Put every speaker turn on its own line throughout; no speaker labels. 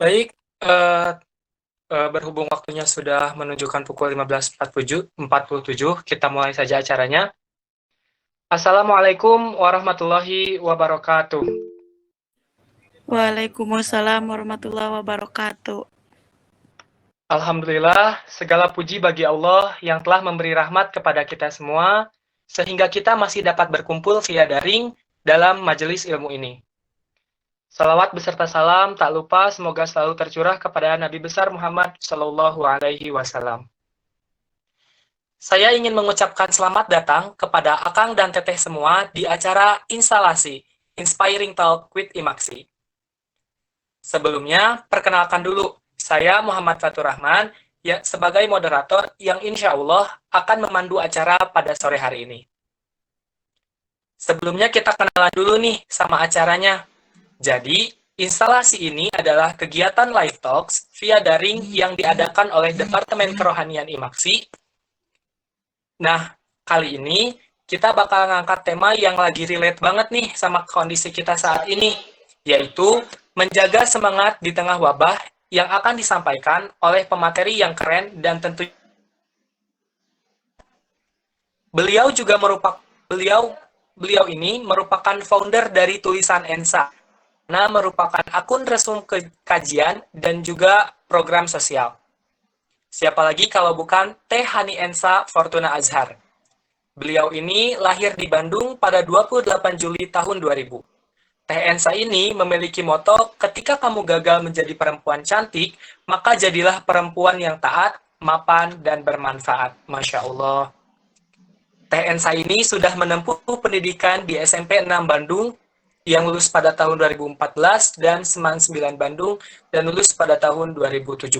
Baik, berhubung waktunya sudah menunjukkan pukul 15.47, kita mulai saja acaranya. Assalamualaikum warahmatullahi wabarakatuh.
Waalaikumsalam warahmatullahi wabarakatuh.
Alhamdulillah, segala puji bagi Allah yang telah memberi rahmat kepada kita semua, sehingga kita masih dapat berkumpul via daring dalam majelis ilmu ini. Salawat beserta salam tak lupa semoga selalu tercurah kepada Nabi besar Muhammad Shallallahu Alaihi Wasallam. Saya ingin mengucapkan selamat datang kepada Akang dan Teteh semua di acara instalasi Inspiring Talk with Imaksi. Sebelumnya, perkenalkan dulu, saya Muhammad Fatur Rahman ya, sebagai moderator yang insya Allah akan memandu acara pada sore hari ini. Sebelumnya kita kenalan dulu nih sama acaranya. Jadi, instalasi ini adalah kegiatan live talks via daring yang diadakan oleh Departemen Kerohanian Imaksi. Nah, kali ini kita bakal ngangkat tema yang lagi relate banget nih sama kondisi kita saat ini, yaitu menjaga semangat di tengah wabah yang akan disampaikan oleh pemateri yang keren dan tentu beliau ini merupakan founder dari tulisan ENSA. Nah, merupakan akun resum kajian dan juga program sosial. Siapa lagi kalau bukan Teh Hani Ensa Fortuna Azhar. Beliau ini lahir di Bandung pada 28 Juli tahun 2000. Teh Ensa ini memiliki moto, ketika kamu gagal menjadi perempuan cantik, maka jadilah perempuan yang taat, mapan, dan bermanfaat. Masya Allah. Teh Ensa ini sudah menempuh pendidikan di SMP 6 Bandung, yang lulus pada tahun 2014 dan Seman 9 Bandung dan lulus pada tahun 2017.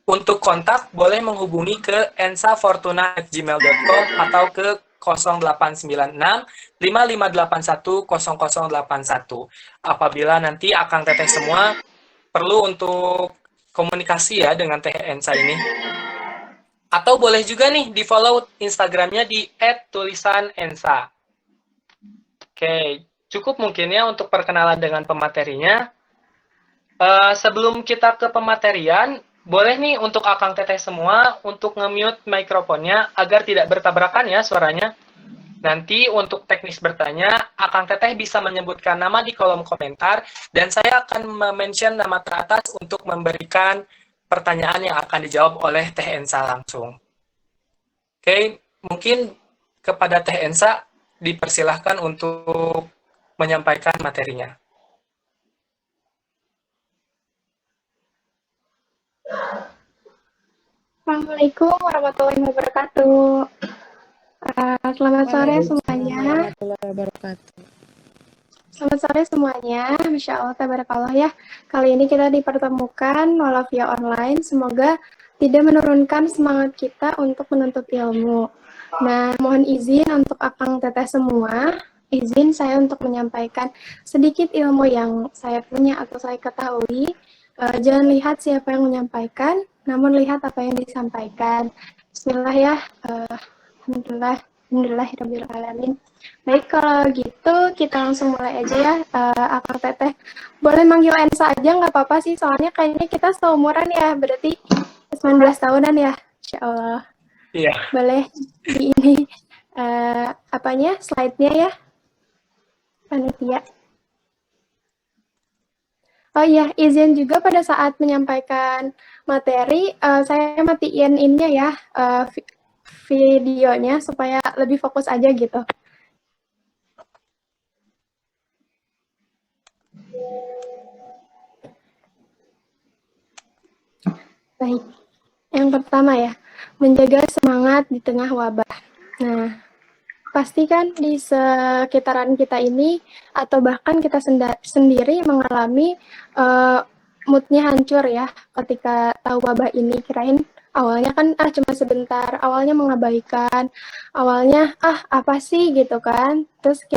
Untuk kontak boleh menghubungi ke ensafortuna@gmail.com atau ke 0896 5581 0081. Apabila nanti Akang Teteh semua perlu untuk komunikasi ya dengan Teh Ensa ini. Atau boleh juga nih di-follow Instagramnya di @tulisanensa. Oke, cukup mungkin ya untuk perkenalan dengan pematerinya. Sebelum kita ke pematerian, boleh nih untuk Akang Teteh semua untuk nge-mute mikrofonnya agar tidak bertabrakan ya suaranya. Nanti untuk teknis bertanya, Akang Teteh bisa menyebutkan nama di kolom komentar dan saya akan mention nama teratas untuk memberikan pertanyaan yang akan dijawab oleh Teh Ensa langsung. Oke, mungkin kepada Teh Ensa dipersilahkan untuk menyampaikan materinya.
Assalamualaikum warahmatullahi wabarakatuh. Selamat sore semuanya.
Warahmatullahi wabarakatuh.
Selamat sore semuanya. Masya Allah, tabarakallah ya. Kali ini kita dipertemukan walau via online. Semoga tidak menurunkan semangat kita untuk menuntut ilmu. Nah, mohon izin untuk Akang Teteh semua. Izin saya untuk menyampaikan sedikit ilmu yang saya punya atau saya ketahui. Jangan lihat siapa yang menyampaikan, namun lihat apa yang disampaikan. Bismillah ya. Alhamdulillahirrahmanirrahim. Baik, kalau gitu kita langsung mulai aja ya. Akang Teteh boleh manggil Ensa aja, nggak apa-apa sih, soalnya kayaknya kita seumuran ya, berarti 19 tahunan ya, Insya Allah.
Iya.
Boleh di ini apanya, slide-nya ya, panitia. Oh iya, izin juga pada saat menyampaikan materi, saya matiin ininya ya, videonya supaya lebih fokus aja gitu. Baik, yang pertama ya, menjaga semangat di tengah wabah. Nah, pasti kan di sekitaran kita ini atau bahkan kita sendiri mengalami moodnya hancur ya ketika tahu wabah ini. Kirain awalnya kan cuma sebentar, awalnya mengabaikan, awalnya apa sih gitu kan. Terus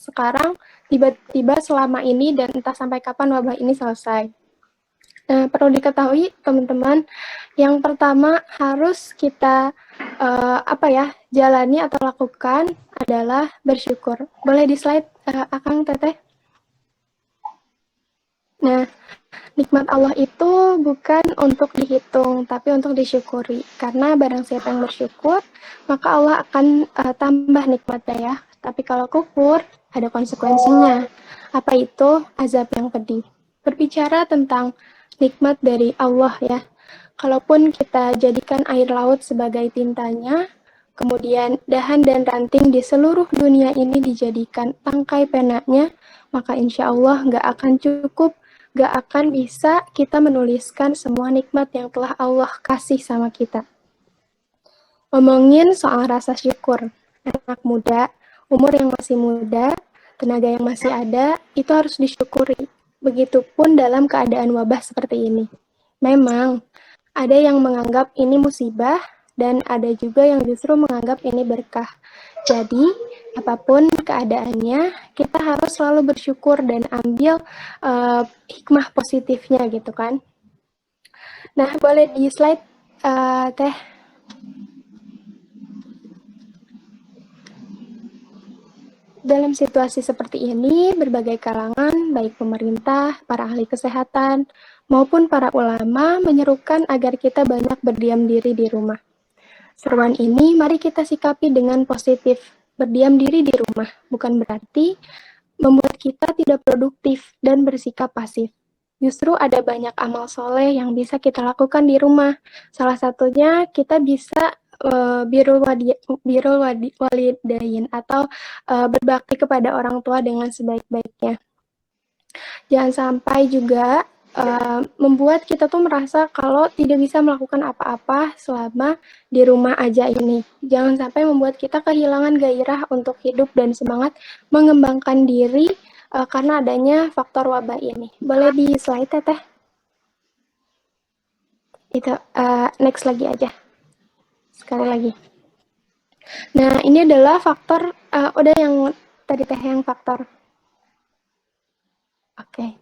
sekarang tiba-tiba selama ini dan entah sampai kapan wabah ini selesai. Nah, perlu diketahui teman-teman, yang pertama harus kita jalani atau lakukan adalah bersyukur. Boleh di slide Akang Teteh? Nah, nikmat Allah itu bukan untuk dihitung, tapi untuk disyukuri. Karena barang siapa yang bersyukur, maka Allah akan tambah nikmatnya ya. Tapi kalau kufur, ada konsekuensinya. Apa itu? Azab yang pedih. Berbicara tentang nikmat dari Allah ya. Kalaupun kita jadikan air laut sebagai tintanya, kemudian dahan dan ranting di seluruh dunia ini dijadikan tangkai penanya, maka insya Allah nggak akan cukup, nggak akan bisa kita menuliskan semua nikmat yang telah Allah kasih sama kita. Ngomongin soal rasa syukur, anak muda, umur yang masih muda, tenaga yang masih ada, itu harus disyukuri. Begitupun dalam keadaan wabah seperti ini. Memang, ada yang menganggap ini musibah, dan ada juga yang justru menganggap ini berkah. Jadi, apapun keadaannya, kita harus selalu bersyukur dan ambil hikmah positifnya gitu kan. Nah, boleh di slide, Teh. Dalam situasi seperti ini, berbagai kalangan, baik pemerintah, para ahli kesehatan, maupun para ulama menyerukan agar kita banyak berdiam diri di rumah. Seruan ini mari kita sikapi dengan positif. Berdiam diri di rumah bukan berarti membuat kita tidak produktif dan bersikap pasif. Justru ada banyak amal soleh yang bisa kita lakukan di rumah. Salah satunya kita bisa birrul walidain atau berbakti kepada orang tua dengan sebaik-baiknya. Jangan sampai juga membuat kita tuh merasa kalau tidak bisa melakukan apa-apa selama di rumah aja ini. Jangan sampai membuat kita kehilangan gairah untuk hidup dan semangat mengembangkan diri karena adanya faktor wabah ini. Boleh di slide Teteh? Itu next lagi aja. Sekali lagi. Nah, ini adalah faktor, udah yang tadi Teh yang faktor. Oke.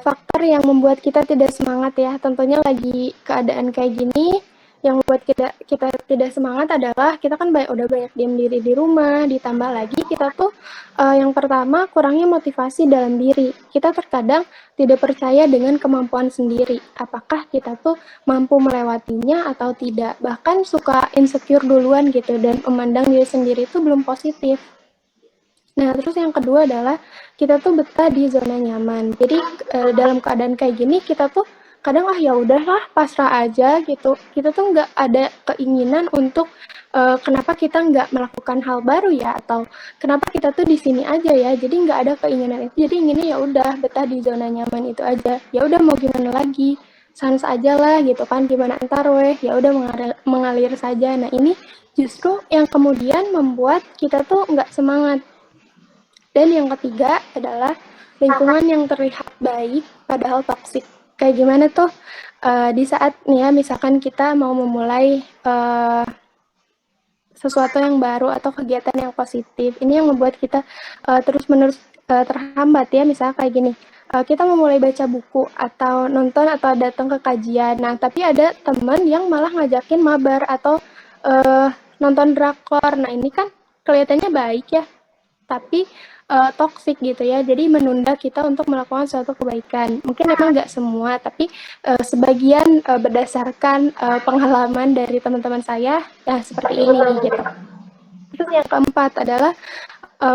Faktor yang membuat kita tidak semangat ya, tentunya lagi keadaan kayak gini, yang membuat kita tidak semangat adalah kita kan udah banyak diam diri di rumah, ditambah lagi kita tuh yang pertama kurangnya motivasi dalam diri. Kita terkadang tidak percaya dengan kemampuan sendiri, apakah kita tuh mampu melewatinya atau tidak. Bahkan suka insecure duluan gitu dan memandang diri sendiri itu belum positif. Nah, terus yang kedua adalah kita tuh betah di zona nyaman. Jadi dalam keadaan kayak gini kita tuh kadang ya udahlah pasrah aja gitu. Kita tuh nggak ada keinginan untuk kenapa kita nggak melakukan hal baru ya, atau kenapa kita tuh di sini aja ya. Jadi nggak ada keinginan itu. Jadi inginnya ya udah betah di zona nyaman itu aja. Ya udah mau gimana lagi? Sans aja lah gitu kan, gimana ntar weh, ya udah mengalir saja. Nah, ini justru yang kemudian membuat kita tuh nggak semangat. Dan yang ketiga adalah lingkungan yang terlihat baik padahal toksik. Kayak gimana tuh di saat nih ya, misalkan kita mau memulai sesuatu yang baru atau kegiatan yang positif. Ini yang membuat kita terus-menerus terhambat ya, misalnya kayak gini. Kita memulai baca buku atau nonton atau datang ke kajian. Nah, tapi ada teman yang malah ngajakin mabar atau nonton drakor. Nah, ini kan kelihatannya baik ya, tapi toksik gitu ya, jadi menunda kita untuk melakukan suatu kebaikan. Mungkin memang nggak semua, tapi sebagian berdasarkan pengalaman dari teman-teman saya, ya seperti ini gitu. Terus yang keempat adalah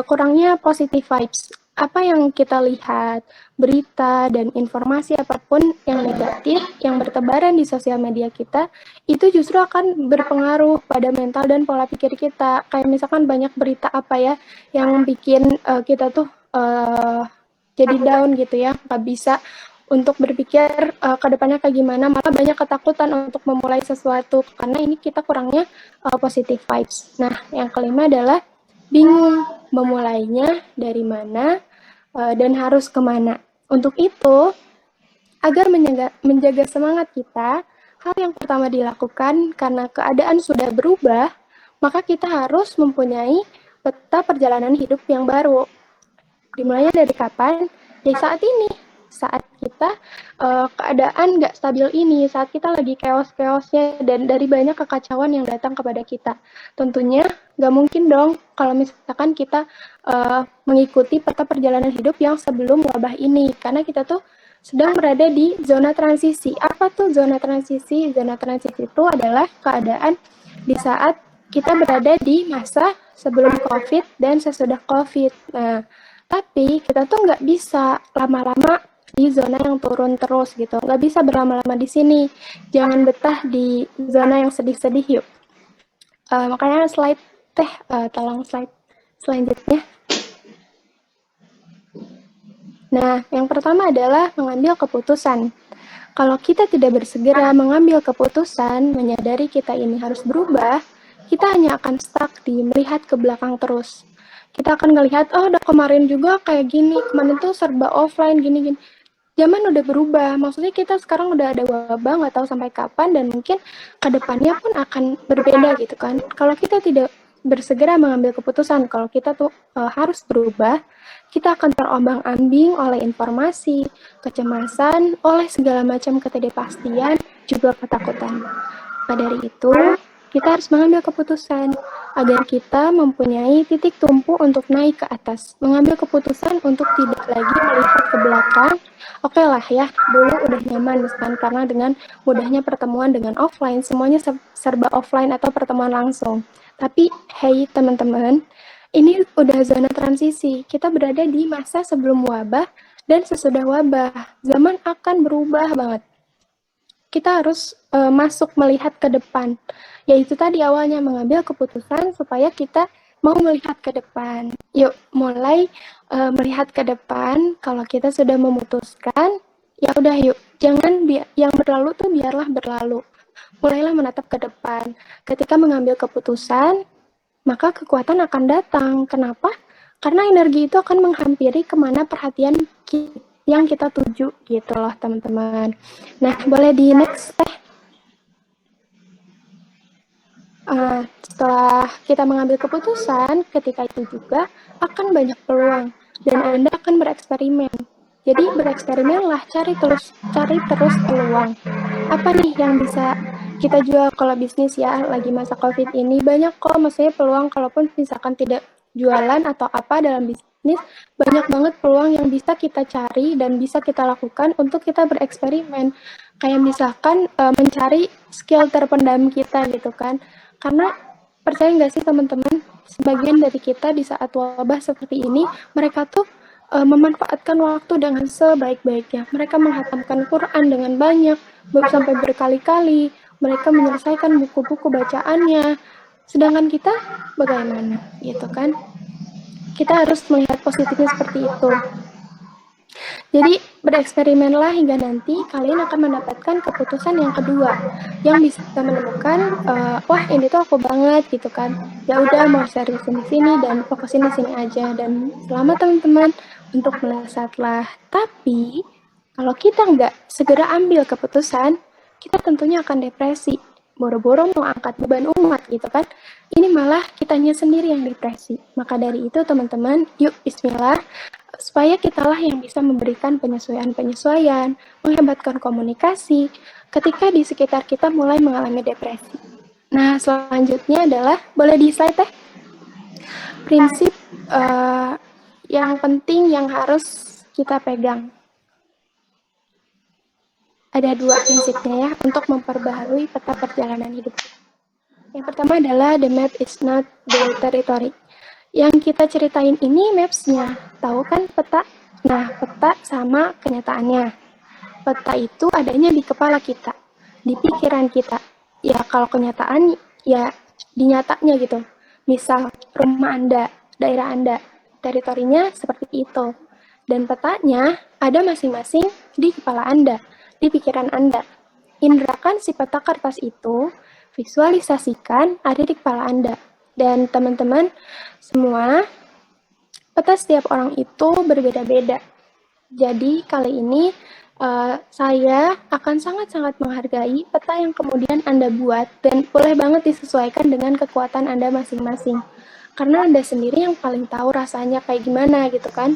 kurangnya positive vibes. Apa yang kita lihat, berita dan informasi apapun yang negatif, yang bertebaran di sosial media kita, itu justru akan berpengaruh pada mental dan pola pikir kita. Kayak misalkan banyak berita apa ya, yang bikin kita tuh jadi down gitu ya, nggak bisa untuk berpikir ke depannya kayak gimana, malah banyak ketakutan untuk memulai sesuatu, karena ini kita kurangnya positive vibes. Nah, yang kelima adalah bingung memulainya dari mana dan harus kemana. Untuk itu, agar menjaga semangat kita, hal yang pertama dilakukan karena keadaan sudah berubah, maka kita harus mempunyai peta perjalanan hidup yang baru. Dimulainya dari kapan? Dari saat ini. saat kita keadaan nggak stabil ini, saat kita lagi chaos-chaosnya dan dari banyak kekacauan yang datang kepada kita. Tentunya nggak mungkin dong kalau misalkan kita mengikuti peta perjalanan hidup yang sebelum wabah ini, karena kita tuh sedang berada di zona transisi. Apa tuh zona transisi? Zona transisi itu adalah keadaan di saat kita berada di masa sebelum COVID dan sesudah COVID. Nah, tapi kita tuh nggak bisa lama-lama di zona yang turun terus gitu. Nggak bisa berlama-lama di sini. Jangan betah di zona yang sedih-sedih yuk. Makanya slide tolong slide selanjutnya. Nah, yang pertama adalah mengambil keputusan. Kalau kita tidak bersegera mengambil keputusan, menyadari kita ini harus berubah, kita hanya akan stuck di melihat ke belakang terus. Kita akan ngelihat, oh udah kemarin juga kayak gini, kemarin tuh serba offline, gini-gini. Zaman udah berubah, maksudnya kita sekarang udah ada wabah, nggak tahu sampai kapan, dan mungkin kedepannya pun akan berbeda gitu kan. Kalau kita tidak bersegera mengambil keputusan, kalau kita tuh harus berubah, kita akan terombang-ambing oleh informasi, kecemasan, oleh segala macam ketidakpastian, juga ketakutan. Maka dari itu, kita harus mengambil keputusan agar kita mempunyai titik tumpu untuk naik ke atas. Mengambil keputusan untuk tidak lagi melihat ke belakang. Oke lah ya, dulu udah nyaman misalkan karena dengan mudahnya pertemuan dengan offline, semuanya serba offline atau pertemuan langsung. Tapi hey teman-teman, ini udah zona transisi. Kita berada di masa sebelum wabah dan sesudah wabah. Zaman akan berubah banget. Kita harus masuk melihat ke depan, yaitu tadi awalnya mengambil keputusan supaya kita mau melihat ke depan. Yuk mulai melihat ke depan. Kalau kita sudah memutuskan, ya udah yuk, jangan yang berlalu tuh biarlah berlalu. Mulailah menatap ke depan. Ketika mengambil keputusan, maka kekuatan akan datang. Kenapa? Karena energi itu akan menghampiri kemana perhatian yang kita tuju gitu loh teman-teman. Nah, boleh di next setelah kita mengambil keputusan, ketika itu juga akan banyak peluang dan Anda akan bereksperimen. Jadi bereksperimenlah, cari terus peluang. Apa nih yang bisa kita jual kalau bisnis ya lagi masa COVID ini? Banyak kok, maksudnya peluang kalaupun misalkan tidak jualan atau apa dalam bisnis, banyak banget peluang yang bisa kita cari dan bisa kita lakukan untuk kita bereksperimen. Kayak misalkan mencari skill terpendam kita gitu kan. Karena percaya nggak sih teman-teman, sebagian dari kita di saat wabah seperti ini, mereka tuh memanfaatkan waktu dengan sebaik-baiknya. Mereka menghatamkan Quran dengan banyak, sampai berkali-kali. Mereka menyelesaikan buku-buku bacaannya. Sedangkan kita bagaimana, gitu kan? Kita harus melihat positifnya seperti itu. Jadi bereksperimenlah hingga nanti kalian akan mendapatkan keputusan yang kedua, yang bisa menemukan wah ini tuh aku banget gitu kan. Ya udah mau serius di sini dan fokusin di sini aja, dan selamat teman-teman untuk melesatlah. Tapi kalau kita nggak segera ambil keputusan, kita tentunya akan depresi. Boro-boro mau angkat beban umat gitu kan. Ini malah kitanya sendiri yang depresi. Maka dari itu teman-teman, yuk bismillah, supaya kitalah yang bisa memberikan penyesuaian-penyesuaian, menghebatkan komunikasi ketika di sekitar kita mulai mengalami depresi. Nah, selanjutnya adalah, boleh di slide prinsip yang penting yang harus kita pegang. Ada 2 prinsipnya ya untuk memperbaharui peta perjalanan hidup. Yang pertama adalah the map is not the territory. Yang kita ceritain ini maps-nya, tahu kan peta? Nah, peta sama kenyataannya. Peta itu adanya di kepala kita, di pikiran kita. Ya, kalau kenyataan, ya di nyatanya gitu. Misal, rumah Anda, daerah Anda, teritorinya seperti itu. Dan petanya ada masing-masing di kepala Anda, di pikiran Anda. Indrakan si peta kertas itu, visualisasikan ada di kepala Anda. Dan teman-teman semua, peta setiap orang itu berbeda-beda. Jadi kali ini saya akan sangat-sangat menghargai peta yang kemudian Anda buat, dan boleh banget disesuaikan dengan kekuatan Anda masing-masing. Karena Anda sendiri yang paling tahu rasanya kayak gimana gitu kan.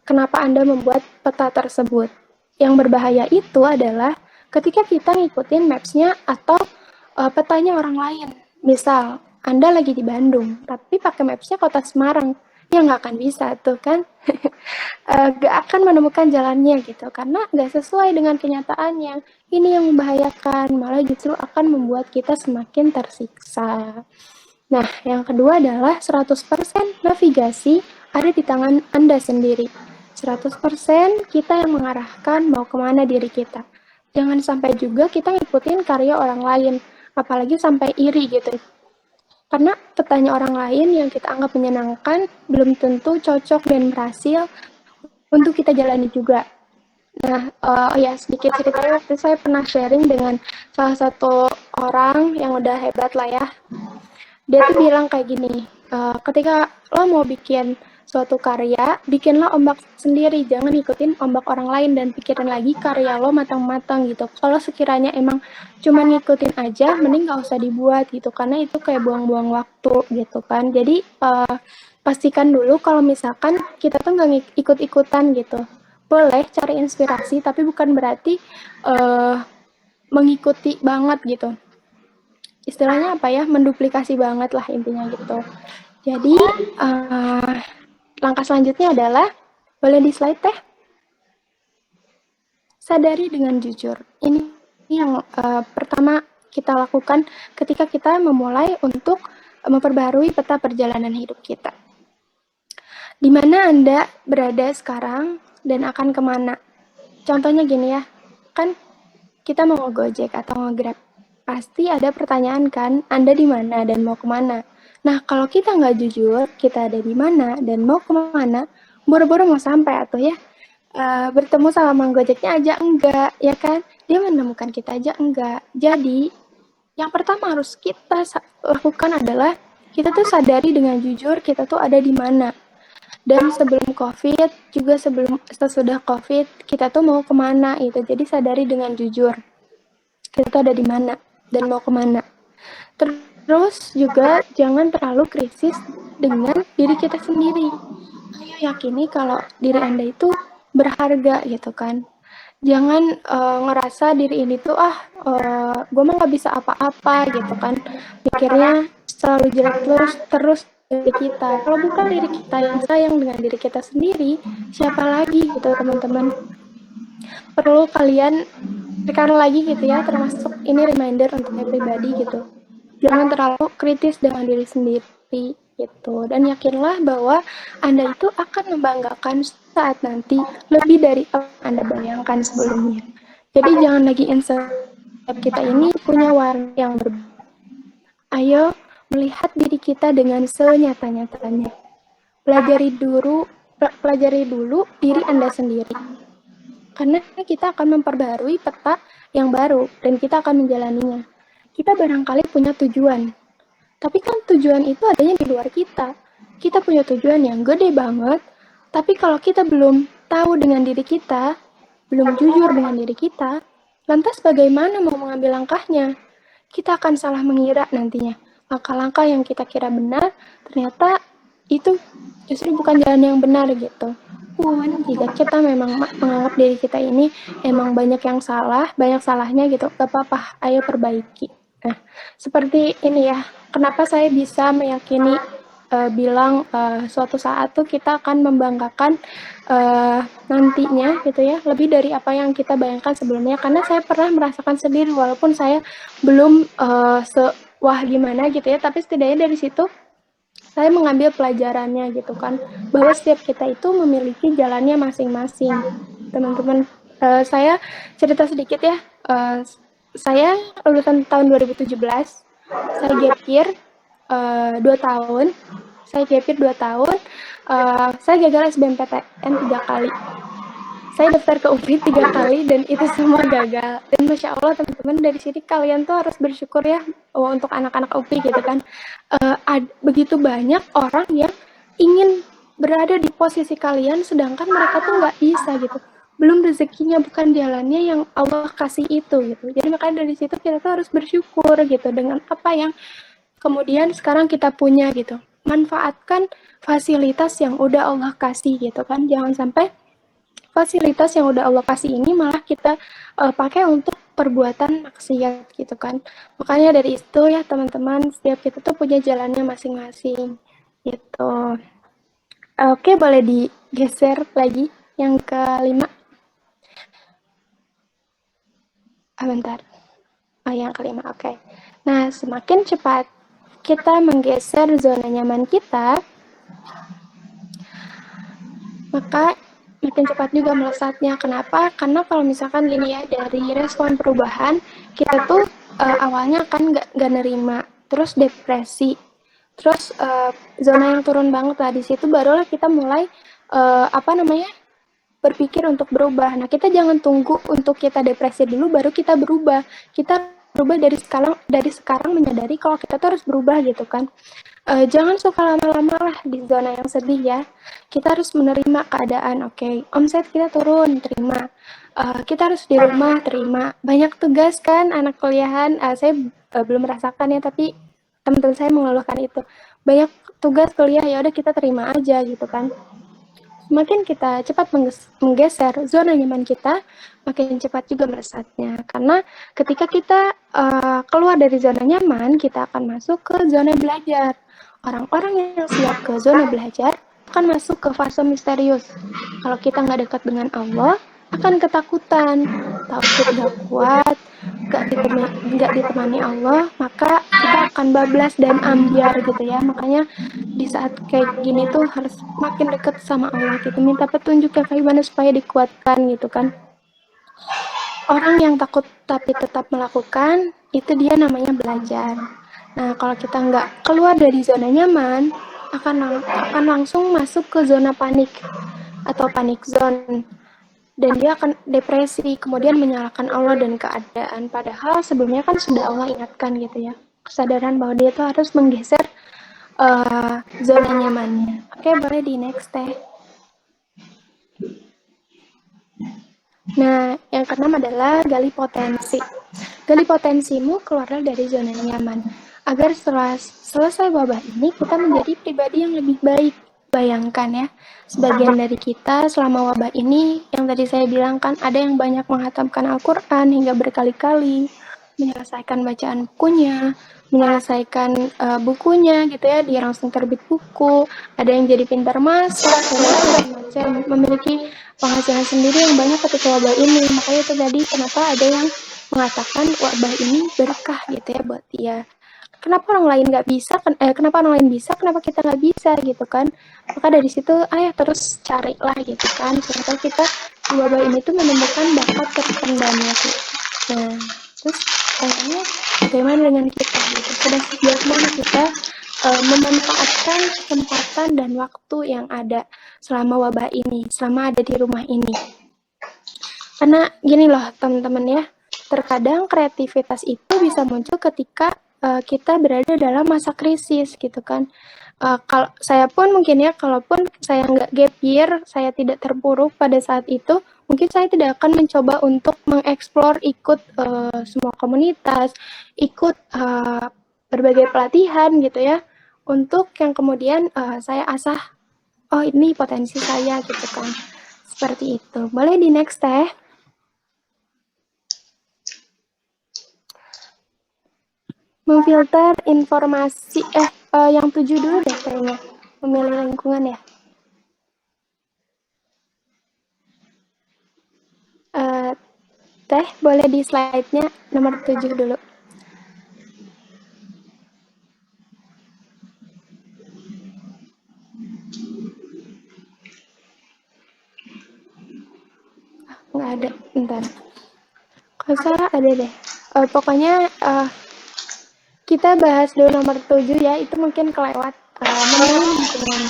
kenapa Anda membuat peta tersebut. Yang berbahaya itu adalah ketika kita ngikutin maps-nya atau petanya orang lain. Misal, Anda lagi di Bandung, tapi pakai maps-nya kota Semarang. Ya nggak akan bisa tuh kan. Nggak akan menemukan jalannya gitu, karena nggak sesuai dengan kenyataannya. Ini yang membahayakan, malah justru akan membuat kita semakin tersiksa. Nah, yang kedua adalah 100% navigasi ada di tangan Anda sendiri. 100% kita yang mengarahkan mau kemana diri kita. Jangan sampai juga kita ngikutin karya orang lain, apalagi sampai iri gitu. Karena petanya orang lain yang kita anggap menyenangkan belum tentu cocok dan berhasil untuk kita jalani juga. Nah, ya sedikit ceritanya waktu saya pernah sharing dengan salah satu orang yang udah hebat lah ya. Dia tuh bilang kayak gini, ketika lo mau bikin suatu karya, bikinlah ombak sendiri, jangan ikutin ombak orang lain dan pikirin lagi karya lo matang-matang gitu. Kalau sekiranya emang cuma ngikutin aja, mending gak usah dibuat gitu, karena itu kayak buang-buang waktu gitu kan. Jadi pastikan dulu kalau misalkan kita tuh nggak ikut-ikutan gitu. Boleh cari inspirasi, tapi bukan berarti mengikuti banget gitu. Istilahnya apa ya, menduplikasi banget lah intinya gitu. Jadi langkah selanjutnya adalah, boleh di slide teh? Sadari dengan jujur. Ini yang pertama kita lakukan ketika kita memulai untuk memperbaharui peta perjalanan hidup kita. Di mana Anda berada sekarang dan akan kemana? Contohnya gini ya, kan kita mau Gojek atau Grab. Pasti ada pertanyaan kan, Anda di mana dan mau kemana? Nah, kalau kita nggak jujur, kita ada di mana dan mau kemana, boro-boro mau sampai atau ya, bertemu sama Mang Gojeknya aja enggak, ya kan? Dia menemukan kita aja enggak. Jadi, yang pertama harus kita lakukan adalah, kita tuh sadari dengan jujur kita tuh ada di mana. Dan sebelum COVID, juga sesudah COVID, kita tuh mau kemana gitu. Jadi sadari dengan jujur, kita tuh ada di mana dan mau kemana. Terus juga jangan terlalu krisis dengan diri kita sendiri. Ayo yakini kalau diri Anda itu berharga gitu kan. Jangan ngerasa diri ini tuh gue mah nggak bisa apa-apa gitu kan. Pikirnya selalu jelek terus diri kita. Kalau bukan diri kita yang sayang dengan diri kita sendiri, siapa lagi gitu teman-teman. Perlu kalian tekan lagi gitu ya, termasuk ini reminder untuk saya pribadi gitu. Jangan terlalu kritis dengan diri sendiri gitu, dan yakinlah bahwa Anda itu akan membanggakan saat nanti lebih dari apa yang Anda bayangkan sebelumnya. Jadi jangan lagi insecure, kita ini punya warna yang berbeda. Ayo melihat diri kita dengan senyata-nyatanya. Pelajari dulu diri Anda sendiri. Karena kita akan memperbarui peta yang baru dan kita akan menjalaninya. Kita barangkali punya tujuan, tapi kan tujuan itu adanya di luar kita. Kita punya tujuan yang gede banget, tapi kalau kita belum tahu dengan diri kita, belum jujur dengan diri kita, lantas bagaimana mau mengambil langkahnya? Kita akan salah mengira nantinya. Langkah-langkah yang kita kira benar, ternyata itu justru bukan jalan yang benar gitu. Jika kita memang menganggap diri kita ini emang banyak yang salah, banyak salahnya gitu, gak apa-apa, ayo perbaiki. Nah, seperti ini ya, kenapa saya bisa meyakini bilang suatu saat tuh kita akan membanggakan nantinya gitu ya, lebih dari apa yang kita bayangkan sebelumnya, karena saya pernah merasakan sendiri, walaupun saya belum wah gimana gitu ya, tapi setidaknya dari situ saya mengambil pelajarannya gitu kan, bahwa setiap kita itu memiliki jalannya masing-masing. Teman-teman, saya cerita sedikit ya, saya lulusan tahun 2017, saya gap year 2 tahun, saya gagal SBMPTN 3 kali. Saya daftar ke UPI 3 kali dan itu semua gagal. Dan Masya Allah teman-teman, dari sini kalian tuh harus bersyukur ya untuk anak-anak UPI gitu kan. Begitu banyak orang yang ingin berada di posisi kalian sedangkan mereka tuh nggak bisa gitu. Belum rezekinya, bukan jalannya yang Allah kasih itu gitu. Jadi makanya dari situ kita tuh harus bersyukur gitu dengan apa yang kemudian sekarang kita punya gitu. Manfaatkan fasilitas yang udah Allah kasih gitu kan. Jangan sampai fasilitas yang udah Allah kasih ini malah kita pakai untuk perbuatan maksiat gitu kan. Makanya dari itu ya teman-teman, setiap kita tuh punya jalannya masing-masing gitu. Oke, boleh digeser lagi yang kelima. Bentar. Oh, yang kelima, oke. Nah, semakin cepat kita menggeser zona nyaman kita, maka makin cepat juga melesatnya. Kenapa? Karena kalau misalkan gini ya, dari respon perubahan, kita tuh awalnya kan nggak nerima, terus depresi, terus zona yang turun banget lah, di situ barulah kita mulai berpikir untuk berubah. Nah, kita jangan tunggu untuk kita depresi dulu baru kita berubah. Kita berubah dari sekarang menyadari kalau kita tuh harus berubah gitu kan. Jangan suka lama-lama lah di zona yang sedih ya. Kita harus menerima keadaan. Oke, omset kita turun, terima. Kita harus di rumah, terima. Banyak tugas kan anak kuliahan. Saya belum merasakan ya, tapi teman-teman saya mengeluhkan itu. Banyak tugas kuliah, ya udah kita terima aja gitu kan. Semakin kita cepat menggeser zona nyaman kita, makin cepat juga melesatnya. Karena ketika kita keluar dari zona nyaman, kita akan masuk ke zona belajar. Orang-orang yang siap ke zona belajar akan masuk ke fase misterius. Kalau kita nggak dekat dengan Allah, akan ketakutan, takut gak kuat, gak ditemani Allah, maka kita akan bablas dan ambiar gitu ya. Makanya di saat kayak gini tuh harus makin dekat sama Allah gitu, minta petunjuk ya kayak gimana supaya dikuatkan gitu kan. Orang yang takut tapi tetap melakukan, itu dia namanya belajar. Nah, kalau kita nggak keluar dari zona nyaman, akan langsung masuk ke zona panik atau panic zone. Dan dia akan depresi, kemudian menyalahkan Allah dan keadaan. Padahal sebelumnya kan sudah Allah ingatkan gitu ya. Kesadaran bahwa dia tuh harus menggeser zona nyamannya. Oke, boleh di next teh. Nah, yang keenam adalah gali potensi. Gali potensimu keluarlah dari zona nyaman. Agar setelah selesai wabah ini, kita menjadi pribadi yang lebih baik. Bayangkan ya, sebagian dari kita selama wabah ini, yang tadi saya bilang kan, ada yang banyak menghatamkan Al-Quran hingga berkali-kali, menyelesaikan bacaan bukunya, menyelesaikan bukunya gitu ya, dia langsung terbit buku, ada yang jadi pintar masak, dan macam memiliki penghasilan sendiri yang banyak ketika wabah ini. Makanya itu tadi kenapa ada yang mengatakan wabah ini berkah gitu ya buat dia. Kenapa orang lain nggak bisa? Kenapa orang lain bisa? Kenapa kita nggak bisa gitu kan? Maka dari situ, ayo terus carilah gitu kan. Supaya kita di wabah ini tuh menemukan bakat terpendamnya gitu. Nah, terus kayaknya bagaimana dengan kita gitu? Sudah sejauh mana kita memanfaatkan kesempatan dan waktu yang ada selama wabah ini, selama ada di rumah ini. Karena gini loh teman-teman ya, terkadang kreativitas itu bisa muncul ketika kita berada dalam masa krisis gitu kan. Kalau saya pun mungkin ya, kalaupun saya nggak gap year, saya tidak terpuruk pada saat itu, mungkin saya tidak akan mencoba untuk mengeksplor ikut semua komunitas, ikut berbagai pelatihan gitu ya, untuk yang kemudian saya asah, oh ini potensi saya gitu kan. Seperti itu. Boleh di next teh. Memfilter informasi, yang 7 dulu deh kayaknya, memilih lingkungan ya. Teh, boleh di slide-nya nomor 7 dulu. Nggak ada, bentar. Kalau salah ada deh. Pokoknya kita bahas dulu nomor 7 ya, itu mungkin kelewat. Memilih lingkungan.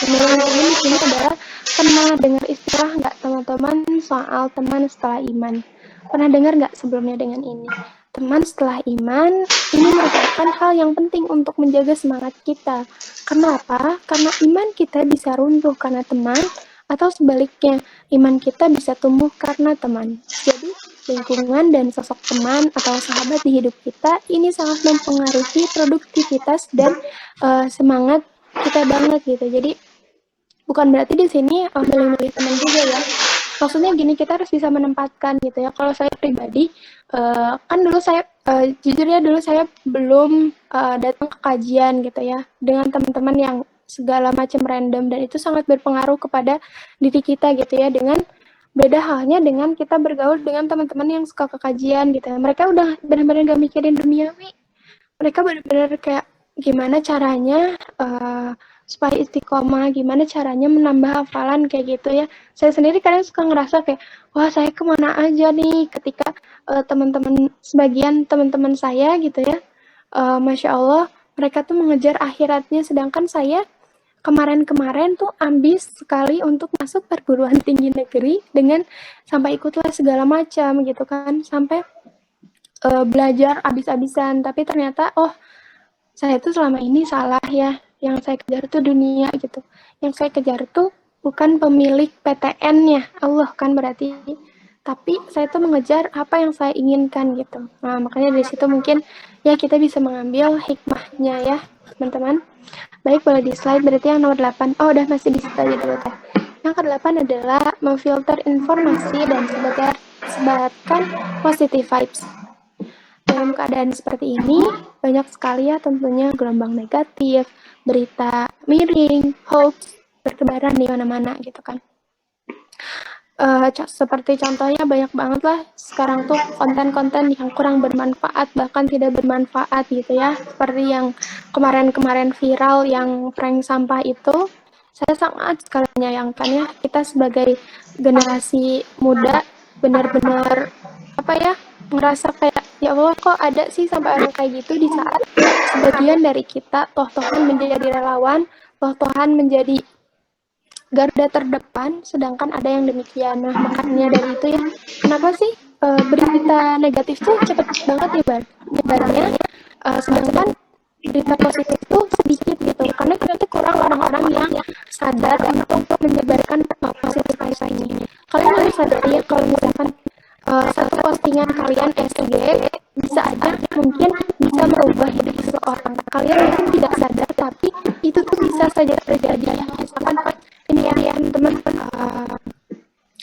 Memilih lingkungan di sini adalah, pernah dengar istilah nggak teman-teman soal teman setelah iman? Pernah dengar nggak sebelumnya dengan ini? Teman setelah iman, ini merupakan hal yang penting untuk menjaga semangat kita. Kenapa? Karena iman kita bisa runtuh karena teman, atau sebaliknya, iman kita bisa tumbuh karena teman. Jadi, lingkungan dan sosok teman atau sahabat di hidup kita ini sangat mempengaruhi produktivitas dan semangat kita banget gitu. Jadi bukan berarti di sini milih-milih teman juga ya. maksudnya gini, kita harus bisa menempatkan gitu ya. Kalau saya pribadi, kan dulu saya, jujur ya dulu saya belum datang ke kajian gitu ya, dengan teman-teman yang segala macam random, dan itu sangat berpengaruh kepada diri kita gitu ya, dengan beda halnya dengan kita bergaul dengan teman-teman yang suka ke kajian gitu ya. Mereka udah benar-benar gak mikirin duniawi. Mereka benar-benar kayak gimana caranya supaya istiqomah, gimana caranya menambah hafalan kayak gitu ya. Saya sendiri kadang suka ngerasa kayak, wah saya kemana aja nih ketika sebagian teman-teman saya gitu ya, Masya Allah, mereka tuh mengejar akhiratnya, sedangkan saya kemarin-kemarin tuh ambis sekali untuk masuk perguruan tinggi negeri dengan sampai ikutlah segala macam gitu kan, sampai belajar abis-abisan, tapi ternyata saya tuh selama ini salah ya, yang saya kejar tuh dunia gitu, yang saya kejar tuh bukan pemilik PTN-nya Allah kan berarti, tapi saya tuh mengejar apa yang saya inginkan gitu. Nah makanya dari situ mungkin ya kita bisa mengambil hikmahnya ya teman-teman. Baik, boleh di slide berarti yang nomor 8. Oh udah, masih di situ aja dulu teh. Yang ke-8 adalah memfilter informasi dan sebarkan positive vibes. Dalam keadaan seperti ini, banyak sekali ya tentunya gelombang negatif, berita miring, hoax, bertebaran di mana-mana gitu kan. Seperti contohnya banyak banget lah sekarang tuh konten-konten yang kurang bermanfaat, bahkan tidak bermanfaat gitu ya. Seperti yang kemarin-kemarin viral yang prank sampah itu, saya sangat sekali menyayangkan ya, kita sebagai generasi muda benar-benar ngerasa kayak ya Allah kok ada sih sampai orang kayak gitu, di saat sebagian dari kita toh-tohan menjadi relawan, toh-tohan menjadi garda terdepan, sedangkan ada yang demikian. Nah makanya dari itu ya, kenapa sih berita negatif tuh cepet banget nyebarnya, sedangkan berita positif tuh sedikit gitu, karena kita tuh kurang orang-orang yang sadar untuk menyebarkan positif ini. Kalian harus sadar ya, kalau misalkan satu postingan kalian SG bisa aja mungkin bisa merubah hidup seseorang. Kalian mungkin tidak sadar, tapi itu tuh bisa saja terjadi. Misalkan ini ya teman-teman,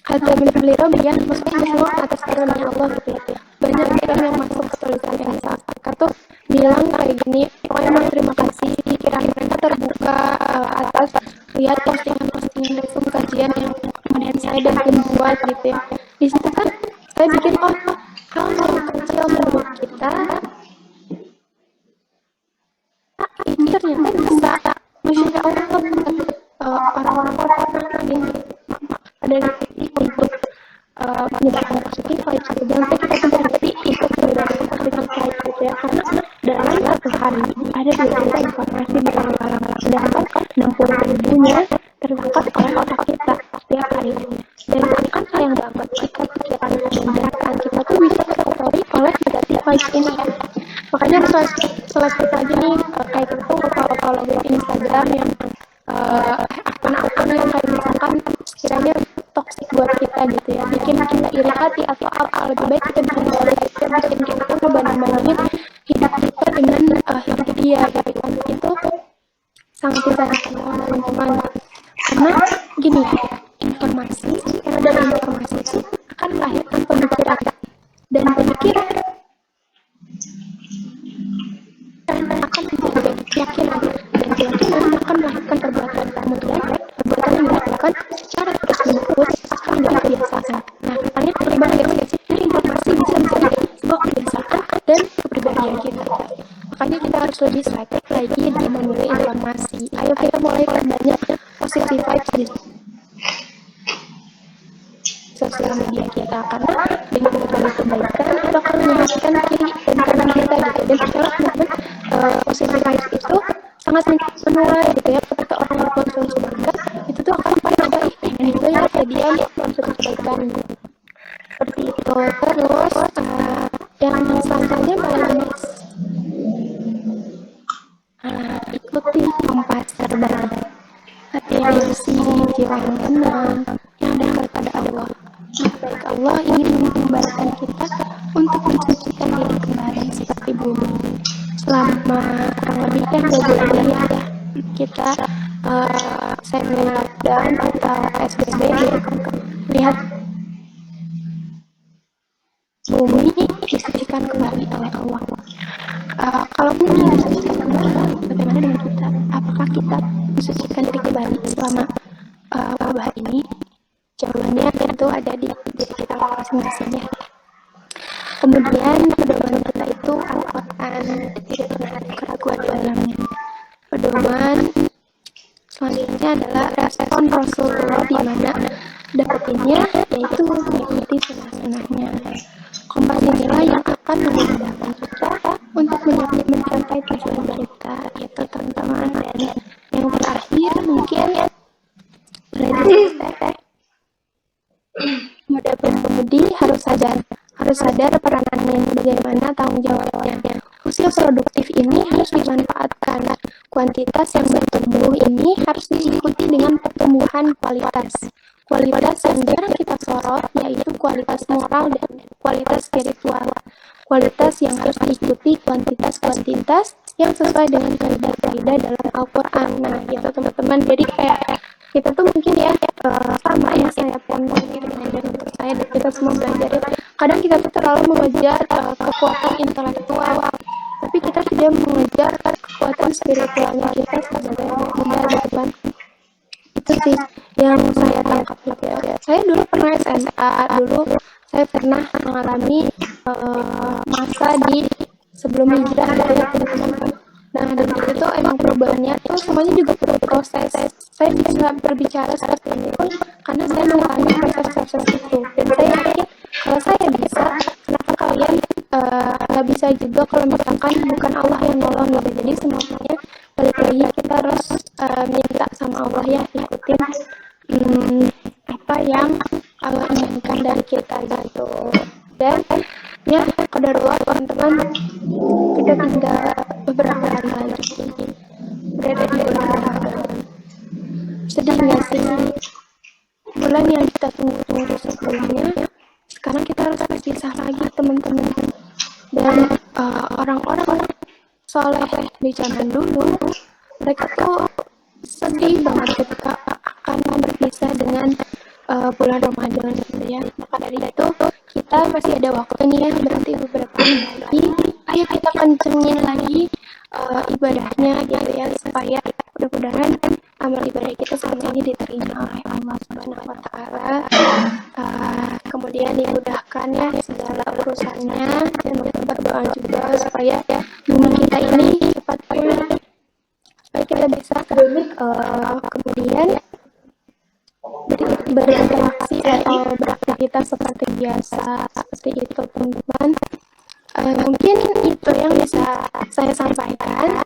ada beliau ya, maksudnya semua atas karunia Allah gitu ya. Banyak yang masuk ke tulisan yang mereka tuh bilang kayak gini, pokoknya mau terima kasih kiranya mereka terbuka atas lihat postingan-postingan resume kajian yang kemudian saya dan buat gitu ya. Di situ kan saya bikin hal yang kecil menurut kita ini ternyata bisa Masya Allah orang-orang ini ada untuk menyebarkan positif vibes gitu. Jangan sampai kita tuh berhenti ikut menyebarkan positif vibes gitu ya, karena dalam satu hari ada 2 juta informasi di orang-orang, sedangkan 60.000-nya tertangkap oleh otak kita setiap hari. Dan itu kan sayang banget jika pikiran dan gerakan kita tuh bisa terkotori oleh negatif vibes ini ya. Makanya harus selesai aja nih kayak gitu kalau buat Instagram yang akun-akun yang kayak misalkan sekiranya toksik buat kita gitu ya, bikin kita iri hati atau apa, lebih baik kita bikin kita ngebanding-bandingin hidup kita dengan hidup dia gitu kan. Itu sangat disarankan teman-teman, karena gini, informasi yang ada dalam informasi itu akan melahirkan pemikiran, dan pemikiran akan menjadi keyakinan, dan keyakinan akan melahirkan perbuatan, kemudian perbuatan yang dilakukan secara terus-menerus akan menjadi kebiasaan. Nah, makanya perubahan dari informasi bisa menjadi sebuah kebiasaan dan kepribadian kita. Makanya kita harus lebih selektif lagi di memilih informasi. Ayo kita mulai perbanyak positive vibes di sosial media kita, karena dengan berbagi kebaikan itu akan menyehatkan kiri dan kanan kita gitu. Dan sekarang teman-teman, positive vibes itu sangat menular gitu ya, ketika orang berkonsumsi kebaikan itu tuh akan pada dan itu ya kejadian konsumsi kebaikan seperti itu. Terus yang selanjutnya balance, ikuti kompas terbaik, hati-hati jiwa yang tenang yang dekat pada Allah. Baik Allah ingin mengembalikan kita untuk mensucikan diri kembali seperti bumi. Selama kurang lebih 2 bulan ya kita semi lockdown atau PSBB, lihat bumi disucikan kembali oleh Allah. Kalau bumi disucikan kembali, bagaimana dengan kita? Apakah kita disucikan diri kembali selama wabah ini? Jawabannya tentu ada di diri kita masing-masing ya. Kemudian pedoman kita itu Al-Quran, tidak pernah ada keraguan di dalamnya. Pedoman selanjutnya adalah respon Rasulullah di mana dapetinnya yaitu mengikuti sunnah-sunnahnya. Kompas inilah yang akan memudahkan kita untuk mencapai tujuan kita, yaitu teman-teman. Dan yang terakhir mungkin muda pengemudi harus sadar peranannya bagaimana tanggung jawabnya. Usia produktif ini harus dimanfaatkan. Kuantitas yang bertumbuh ini harus diikuti dengan pertumbuhan kualitas. Kualitas yang jarang kita sorot yaitu kualitas moral dan kualitas spiritual. Kualitas yang harus diikuti kuantitas yang sesuai dengan kaidah-kaidah dalam Al-Quran. Nah, gitu teman-teman. Jadi kayak kita tuh mungkin ya sama ya, saya pun belajar untuk saya dan kita semua belajar ya. Kadang kita tuh terlalu mengejar kekuatan intelektual, tapi kita tidak mengejar kekuatan spiritualnya kita sebagai bunda teman. Itu sih yang saya tangkap ya. Saya dulu pernah SMA, saya pernah mengalami masa di sebelum hijrah ya teman-teman. Nah, dari itu emang perubahannya tuh semuanya juga perlu proses. Saya bisa berbicara seperti ini pun karena saya mengalami proses-proses itu. Dan saya yakin kalau saya bisa, kenapa kalian nggak bisa juga kalau misalkan bukan Allah yang nolong gitu. Jadi semuanya balik lagi kita harus minta sama Allah ya, ikutin apa yang Allah inginkan dari kita gitu. Dan ya qadarullah teman-teman, kita tinggal beberapa hari lagi berada di bulan Ramadan. Sedih nggak sih? Bulan yang kita tunggu-tunggu sebelumnya, sekarang kita harus berpisah lagi teman-teman. Dan orang-orang soleh di zaman dulu, mereka tuh sedih banget ketika akan berpisah dengan bulan Ramadan gitu ya. Maka dari itu kita masih ada waktunya, berarti beberapa hari lagi. Ayo kita kencengin lagi ibadahnya gitu ya, supaya mudah-mudahan amal ibadah kita selama ini diterima oleh Allah Subhanahu wa Ta'ala. Kemudian dimudahkan ya segala urusannya, dan kita berdoa juga supaya bumi kita ini cepat pulih, supaya kita bisa kemudian berinteraksi atau beraktivitas seperti biasa, seperti itu teman-teman. Mungkin itu yang bisa saya sampaikan.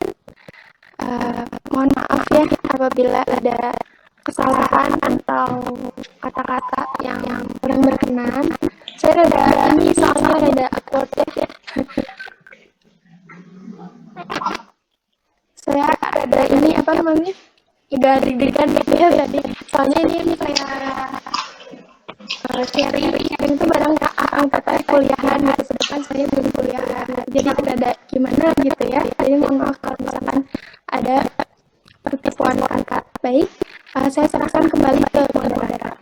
Mohon maaf ya apabila ada kesalahan atau kata-kata yang kurang berkenan. Saya soalnya rada awkward ya. Saya rada apa namanya? Udah deg-degan gitu ya tadi. Soalnya ini saya sharing itu bareng angkatan kuliahan gitu, sedangkan saya belum kuliahan. Jadi ada gimana gitu ya. Jadi mohon maaf kalau misalkan ada pertipuan kata. Baik, saya serahkan kembali ke moderator.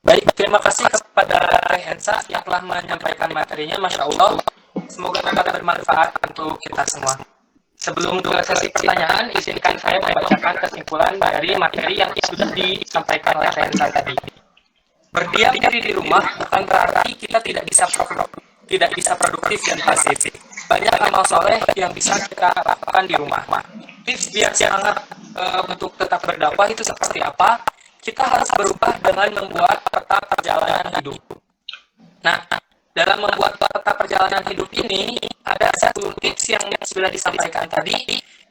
Baik, terima kasih kepada Teh Hensa yang telah menyampaikan materinya, Masya Allah. Semoga dapat bermanfaat untuk kita semua. Sebelum ke sesi pertanyaan, izinkan saya membacakan kesimpulan dari materi yang sudah disampaikan oleh Teh Hensa tadi. Berdiam diri di rumah bukan berarti kita tidak bisa produktif dan pasif. Banyak amal soleh yang bisa kita lakukan di rumah. Tips biar semangat untuk tetap berdakwah itu seperti apa? Kita harus berubah dengan membuat peta perjalanan hidup. Nah, dalam membuat peta perjalanan hidup ini, ada satu tips yang sudah disampaikan tadi.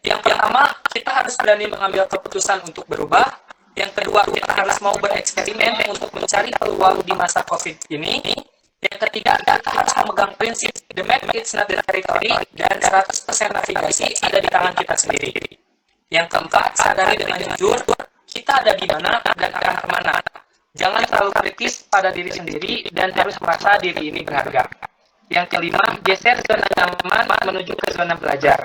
Yang pertama, kita harus berani mengambil keputusan untuk berubah. Yang kedua, kita harus mau bereksperimen untuk mencari peluang di masa COVID ini. Yang ketiga, kita harus memegang prinsip the map is not the territory, dan 100% navigasi ada di tangan kita sendiri. Yang keempat, sadari dengan jujur, kita ada di mana dan akan kemana. Jangan terlalu kritis pada diri sendiri dan harus merasa diri ini berharga. Yang kelima, geser zona nyaman menuju ke zona belajar.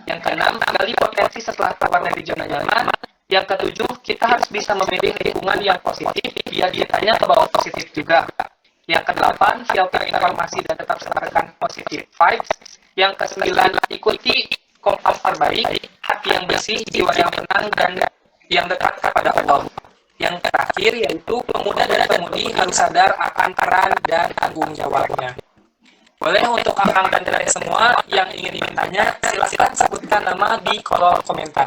Yang keenam, gali potensi setelah keluar dari zona nyaman. Yang ketujuh, kita harus bisa memilih lingkungan yang positif biar kitanya ke bawah positif juga. Yang kedelapan, filter informasi dan tetap sebarkan positive vibes. Yang kesembilan, ikuti kompas terbaik, hati yang bersih, jiwa yang tenang, dan yang dekat kepada Allah. Yang terakhir yaitu pemuda dan pemudi harus sadar akan peran dan tanggung jawabnya. Boleh untuk Akang dan Teteh semua yang ingin bertanya, silakan sebutkan nama di kolom komentar.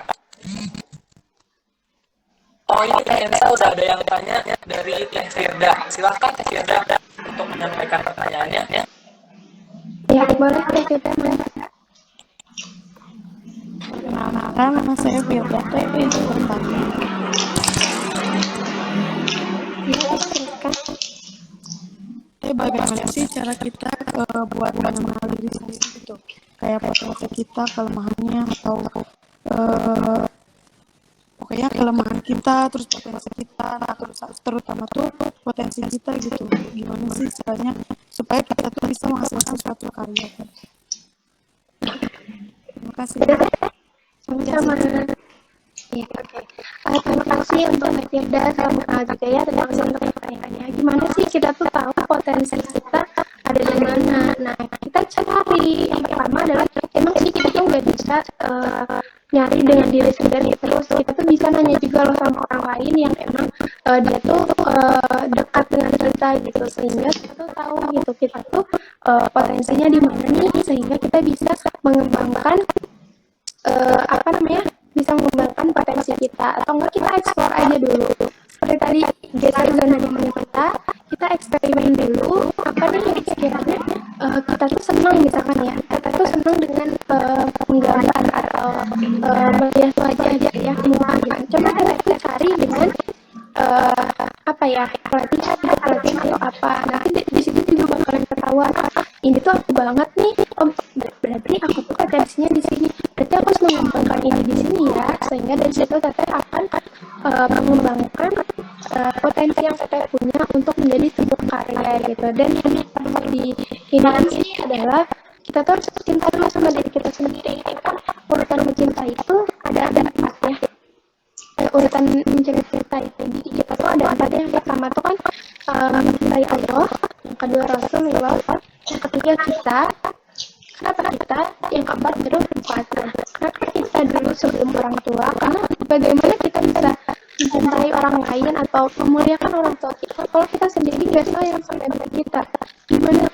Oh ini Teh Ensa udah ada yang tanya dari Teh Firda. Silakan Teh Firda untuk menyampaikan pertanyaannya.
Ya, boleh kita
Perkenalkan, nama saya Firda. Saya ingin bertanya. Bagaimana sih cara kita buat mengenal diri sendiri gitu? Kayak potensi kita, kelemahannya, atau pokoknya kelemahan kita, terus potensi kita, nah terutama tuh potensi kita gitu. Gimana sih caranya supaya kita tuh bisa menghasilkan suatu karya? Terima kasih.
sama-sama. Ya, oke. Terima kasih untuk Mbak Firda sama juga ya tentang pertanyaannya. Gimana sih kita tuh tahu potensi kita ada di mana? Nah, kita cari. Yang pertama adalah emang sih kita tuh nggak bisa nyari dengan diri sendiri terus. Kita tuh bisa nanya juga loh sama orang lain yang emang dia tuh dekat dengan kita gitu, sehingga kita tuh tahu gitu kita tuh potensinya di mana nih, sehingga kita bisa mengembangkan bisa mengembangkan potensi kita, atau enggak kita explore aja dulu seperti tadi geser zona nyaman kita eksperimen dulu apa nih yang sekiranya kita tuh senang misalkan ya, kita tuh senang dengan menggambar atau melihat wajah gitu ya, muka gitu. Coba kita cari dengan pelatihan atau apa, nanti di situ juga bakalan ketahuan ini tuh aku banget nih, berarti aku tuh potensinya di sini, berarti aku harus mengembangkan ini di sini ya, sehingga dari situ teteh akan mengembangkan potensi yang teteh punya untuk menjadi sebuah karya gitu. Dan yang perlu dihindari sih adalah kita tuh harus cinta dulu sama diri kita sendiri. Kan urutan mencintai itu ada empat ya, urutan mencintai diri kita tuh ada empat. Yang pertama tuh kan mencintai Allah, yang kedua Rasulullah, yang ketiga kita, kenapa kita, yang keempat baru partner. Kenapa kita dulu sebelum orang tua? Karena bagaimana kita bisa mencintai orang lain atau memuliakan orang tua kita kalau kita sendiri nggak sayang sama diri kita? Gimana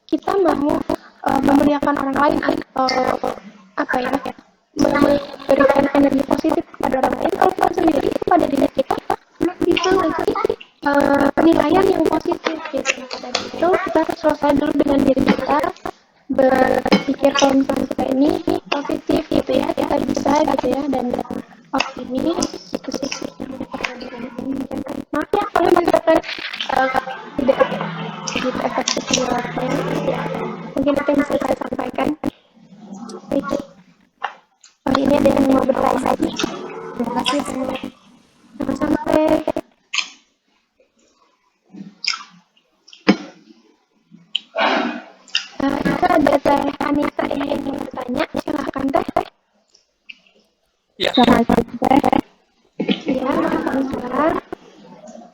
kita mau memuliakan orang lain atau memberikan energi positif kepada orang lain kalau kita sendiri pada diri kita belum bisa ngasih penilaian yang positif gitu. Dan itu kita harus selesai dulu dengan diri kita, berpikir kalau misalnya kita ini positif gitu ya, kita bisa gitu ya, dan optimis itu sih yang maaf ya kalau misalkan tidak begitu efektif di waktunya, mungkin itu yang bisa saya sampaikan. Baik, ini ada yang mau bertanya lagi? Terima kasih. Sama-sama. Itu ada Teh Anita yang ingin bertanya, silahkan Teh.
Ya.
Selamat Teh.
Iya, Kak.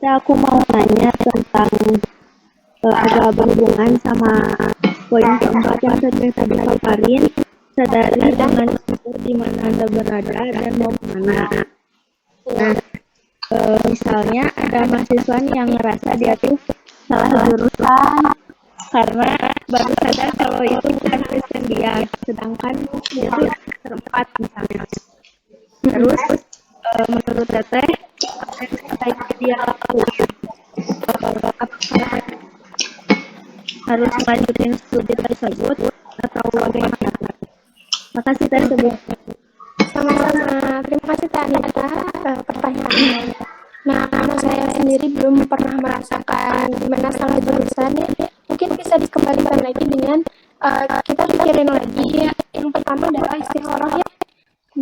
Aku mau tanya tentang agak berhubungan sama poin keempat yang tadi paparin, sadari dengan di mana Anda berada dan mau kemana. Nah, misalnya ada mahasiswa yang ngerasa dia tuh salah jurusan karena baru sadar kalau itu bukan passion dia, sedangkan dia tuh terempat misalnya. Terus menurut Teteh apa yang sebaiknya dia lakukan? Apakah harus melanjutin studi tersebut atau bagaimana? Makasih Teh sebelumnya.
Sama-sama. Terima kasih Teh Anita pertanyaannya. Nah, karena saya sendiri belum pernah merasakan gimana salah jurusan ya, mungkin bisa dikembalikan lagi dengan kita pikirin lagi ya. Yang pertama adalah istikharah ya,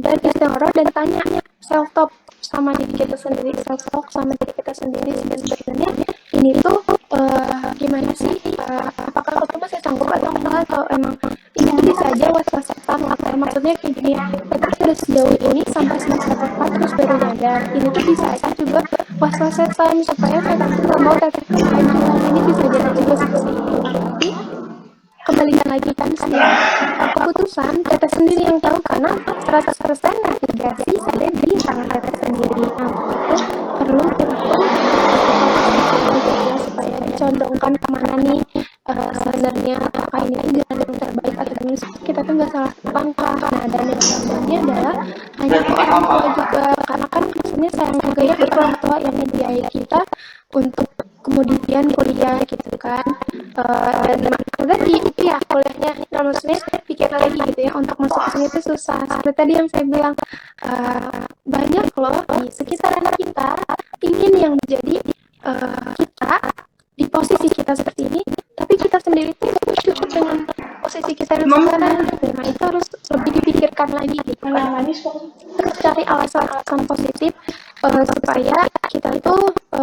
dan istikharah dan tanya self talk sama diri kita sendiri, self talk sama diri kita sendiri sebenarnya ini tuh gimana sih, apakah aku masih sanggup atau enggak, atau emang ini bisa aja was-wasan atau maksudnya kayak gini ya, kita sudah sejauh ini sampai semester 4 terus baru nyadar ini tuh bisa aja juga was-wasan supaya kita tuh nggak mau tetap kemajuan, ini bisa jadi juga lagi kan setiap keputusan teteh sendiri yang tahu, karena 100% navigasi ada di tangan teteh sendiri. Nah, itu perlu kita pun gitu ya, supaya dicondongkan kemana nih sebenarnya, apakah ini tuh jalan yang terbaik atau gimana, supaya kita tuh nggak salah langkah. Nah, dan yang selanjutnya adalah hanya ke orang tua juga, karena kan maksudnya sayang juga ya ke orang tua yang membiayai kita untuk kemudian kuliah gitu kan. Dan tadi itu ya kuliahnya, nah, maksudnya pikir lagi gitu ya, untuk masuk ke sini itu susah. Seperti tadi yang saya bilang, banyak loh di sekitaran kita ingin yang menjadi kita di posisi kita seperti ini, tapi kita sendiri tuh gak bersyukur dengan posisi kita yang sekarang. Nah, itu harus lebih dipikirkan lagi gitu kan. Terus cari alasan-alasan positif supaya kita itu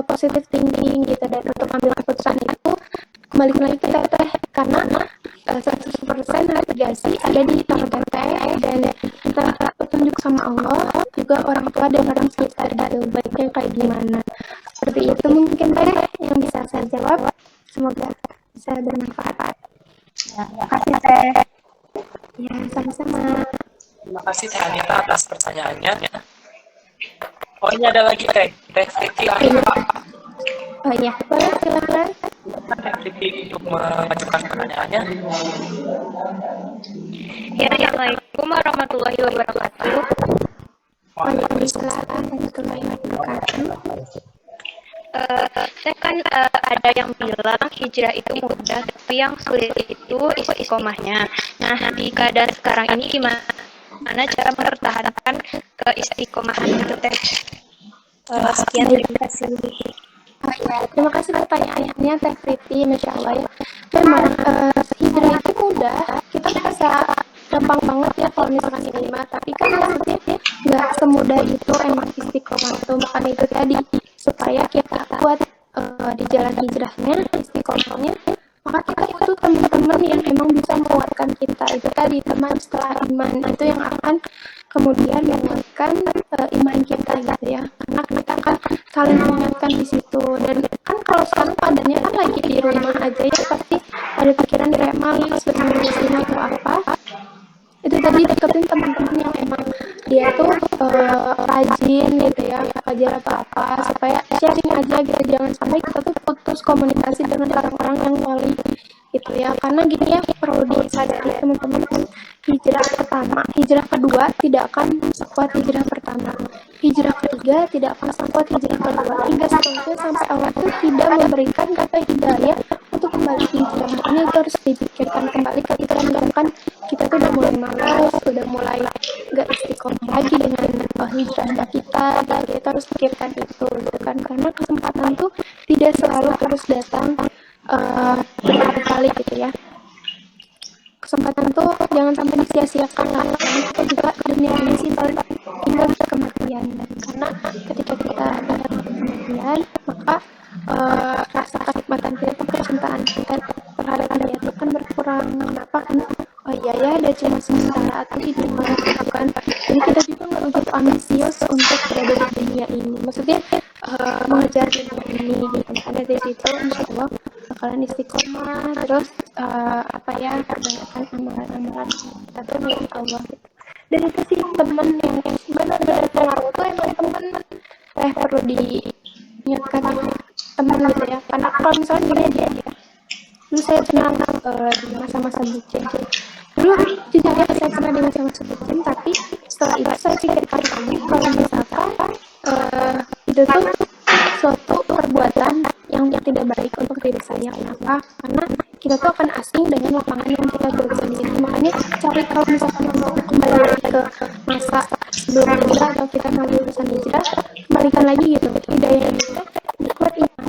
positive thinking gitu, dan untuk ambil keputusan itu kembali lagi ke teteh, karena 100% navigasi ada di tangan teteh, dan kita petunjuk sama Allah, juga orang tua dan orang sekitar gitu, baiknya kayak gimana. Seperti itu mungkin teh yang bisa saya jawab, semoga bisa bermanfaat.
Terima kasih Teh.
Ya, sama-sama.
Terima kasih Teh Anita atas pertanyaannya. Oh, ini ada lagi Teh Fitri Pak.
Oh iya, boleh silakan.
Teh Fitri untuk mengajukan pertanyaannya.
Ya, Assalamualaikum warahmatullahi wabarakatuh.
Waalaikumsalam warahmatullahi wabarakatuh.
Saya kan ada yang bilang hijrah itu mudah, tapi yang sulit itu istiqomahnya. Nah, di keadaan sekarang ini gimana cara mempertahankan keistiqomahan itu Teh? Sekian, terima kasih.
Oh ya, terima kasih pertanyaannya Teh Priti, Masya Allah ya. Memang hijrah itu mudah, kita bisa gampang banget ya kalau misalkan ini mah, tapi kan maksudnya nggak semudah itu emang istiqomah itu. Makanya itu tadi, supaya kita kuat di jalan hijrahnya, istiqomahnya, maka kita butuh teman-teman yang emang bisa menguatkan kita. Itu tadi, teman setelah iman, itu yang akan kemudian menguatkan iman kita gitu ya, karena kita kan saling mengingatkan di situ. Dan kan kalau sekarang padannya kan lagi di rumah aja ya, pasti ada pikiran kayak malas dengan sini atau apa. Itu tadi deketin teman-teman yang emang dia tuh rajin gitu ya, belajar apa-apa, supaya sharing aja gitu, jangan sampai kita tuh putus komunikasi dengan orang-orang yang wali gitu ya. Karena gini ya, perlu disadari teman-teman, hijrah pertama, hijrah kedua tidak akan sekuat hijrah pertama, hijrah ketiga tidak akan sekuat hijrah kedua, hingga seterusnya sampai Allah tuh tidak memberikan kata hidayah untuk kembali ke hijrah. Makanya itu harus dipikirkan kembali ketika misalkan kita tuh udah mulai malas, udah mulai nggak istiqomah lagi dengan hijrah kita, dan kita harus pikirkan itu gitu kan, karena kesempatan tuh tidak selalu harus datang berkali-kali gitu ya. Kesempatan tuh jangan sampai disia-siakan lah, karena kita juga dunia ini sih paling tinggal kematian, karena ketika kita datang ke kematian, maka rasa kenikmatan kita, kecintaan kita terhadap dunia itu kan berkurang. Kenapa? Karena oh iya ya, ada cuma sementara atau hidup gitu kan. Jadi kita juga nggak begitu ambisius untuk berada di dunia ini, maksudnya mengejar dunia ini gitu. Ada di situ insya Allah bakalan istiqomah, terus apa ya, perbanyakan amalan-amalan kita tuh milik Allah gitu. Dan itu sih teman yang benar-benar pengaruh tuh emang teman perlu diingatkan teman gitu ya. Karena kalau misalnya gini aja ya, dulu saya pernah di masa-masa bucin. Dulu jujur ya, saya pernah di masa-masa bucin, tapi setelah itu saya pikirkan lagi kalau misalkan itu tuh suatu perbuatan yang tidak baik untuk diri saya. Kenapa? Karena kita tuh akan asing dengan lapangan yang kita buat sendiri. Makanya cari, kalau misalkan mau kembali lagi ke masa sebelum hijrah atau kita mau lulusan hijrah, kembalikan lagi gitu hidayah kita, nikmat iman,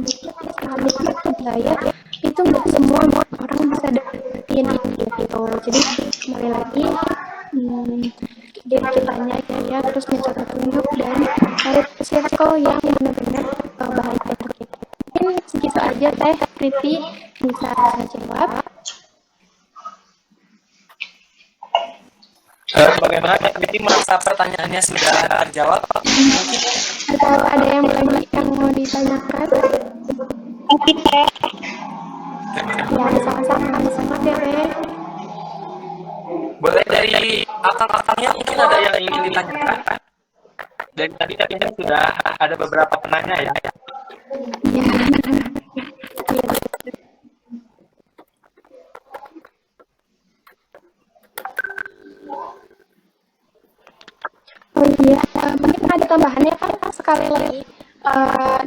nikmat hidayah itu nggak semua orang bisa dapetin gitu. Jadi kembali lagi diri kitanya ya, terus minta petunjuk dan cari circle yang benar-benar baik untuk kita. Mungkin segitu aja Teh Priti bisa saya jawab.
Bagaimana Teh Fitri merasa pertanyaannya sudah terjawab? Mungkin
Atau ada yang lagi yang mau ditanyakan?
Oke Teh.
Ya, sama-sama. Semangat ya Teh.
dari akang-akangnya mungkin ada yang ingin ditanyakan? Dan tadi kan sudah ada beberapa penanya ya.
Ya.
Oh iya, mungkin ada tambahannya kan sekali lagi.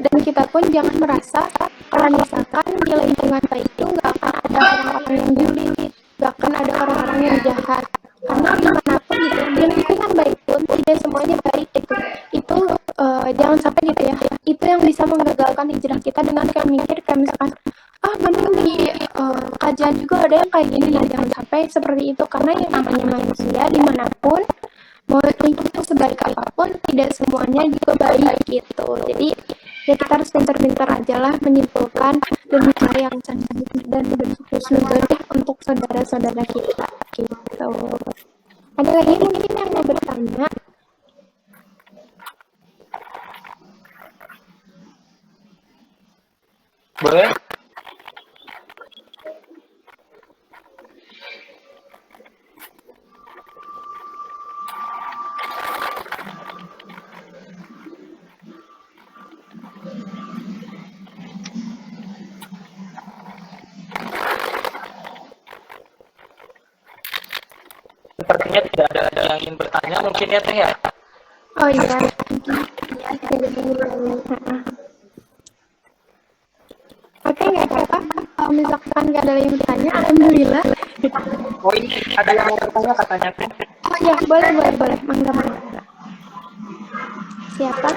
Dan kita pun jangan merasa kalau misalkan di lingkungan kita itu nggak akan ada orang-orang yang julid, nggak akan ada orang-orang yang jahat. Karena dimanapun gitu, di lingkungan baik pun tidak semuanya baik gitu. Itu jangan sampai gitu ya. Itu yang bisa menggagalkan hijrah kita dengan kayak mikir kayak misalkan mending di kajian juga ada yang kayak gini. Jangan sampai seperti itu karena yang namanya manusia dimanapun mau lingkungan sebaik apapun tidak semuanya juga baik gitu. Jadi ya kita harus pintar-pintar aja lah menyimpulkan dan mencari yang cantik dan berhusnuzon untuk saudara-saudara kita gitu. Ada lagi mungkin yang mau bertanya?
Boleh? Sepertinya tidak ada yang ingin bertanya mungkin ya Teh ya.
Oh iya. Oke, nggak apa-apa. Kalau misalkan nggak ada yang bertanya, alhamdulillah.
Oh ini ada yang mau bertanya katanya Teh.
Oh iya, boleh. Mangga. Siapa?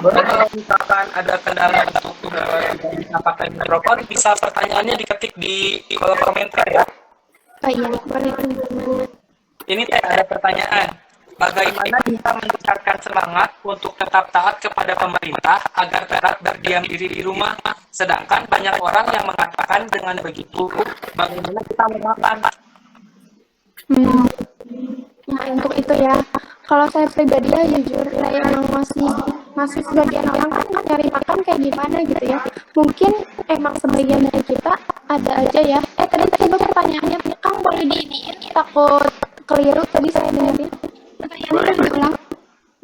Boleh kalau misalkan ada kendala untuk tidak bisa pakai mikrofon, bisa pertanyaannya diketik di kolom komentar ya.
Oh iya, boleh.
Ini Teh ada pertanyaan. Bagaimana kita meningkatkan semangat untuk tetap taat kepada pemerintah agar tetap berdiam diri di rumah? Sedangkan banyak orang yang mengatakan dengan begitu, bagaimana kita memakan?
Nah, untuk itu ya, kalau saya pribadi ya jujur, saya emang masih sebagian orang kan nyari makan kayak gimana gitu ya. Mungkin emang sebagian dari kita ada aja ya. Tadi pertanyaannya, Kang boleh diiniin, takut keliru tadi saya dengerin. Pertanyaannya kan diulang.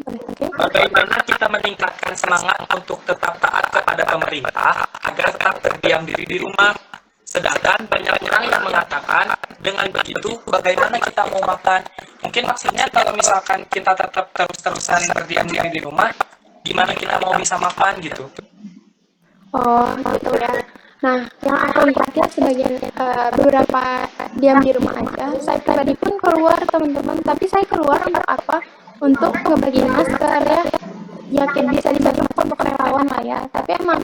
Oke.
Bagaimana kita meningkatkan semangat untuk tetap taat kepada pemerintah agar tetap berdiam diri di rumah? Sedangkan banyak orang yang mengatakan dengan begitu bagaimana kita mau makan? Mungkin maksudnya kalau misalkan kita tetap terus-terusan berdiam diri di rumah, gimana kita mau bisa makan gitu?
Oh, gitu ya. Nah, yang aku lihat ya sebagian beberapa diam di rumah aja. Saya pribadi pun keluar teman-teman, tapi saya keluar untuk apa? Untuk ngebagiin masker ya. Yakin bisa dibantu untuk relawan lah ya. Tapi emang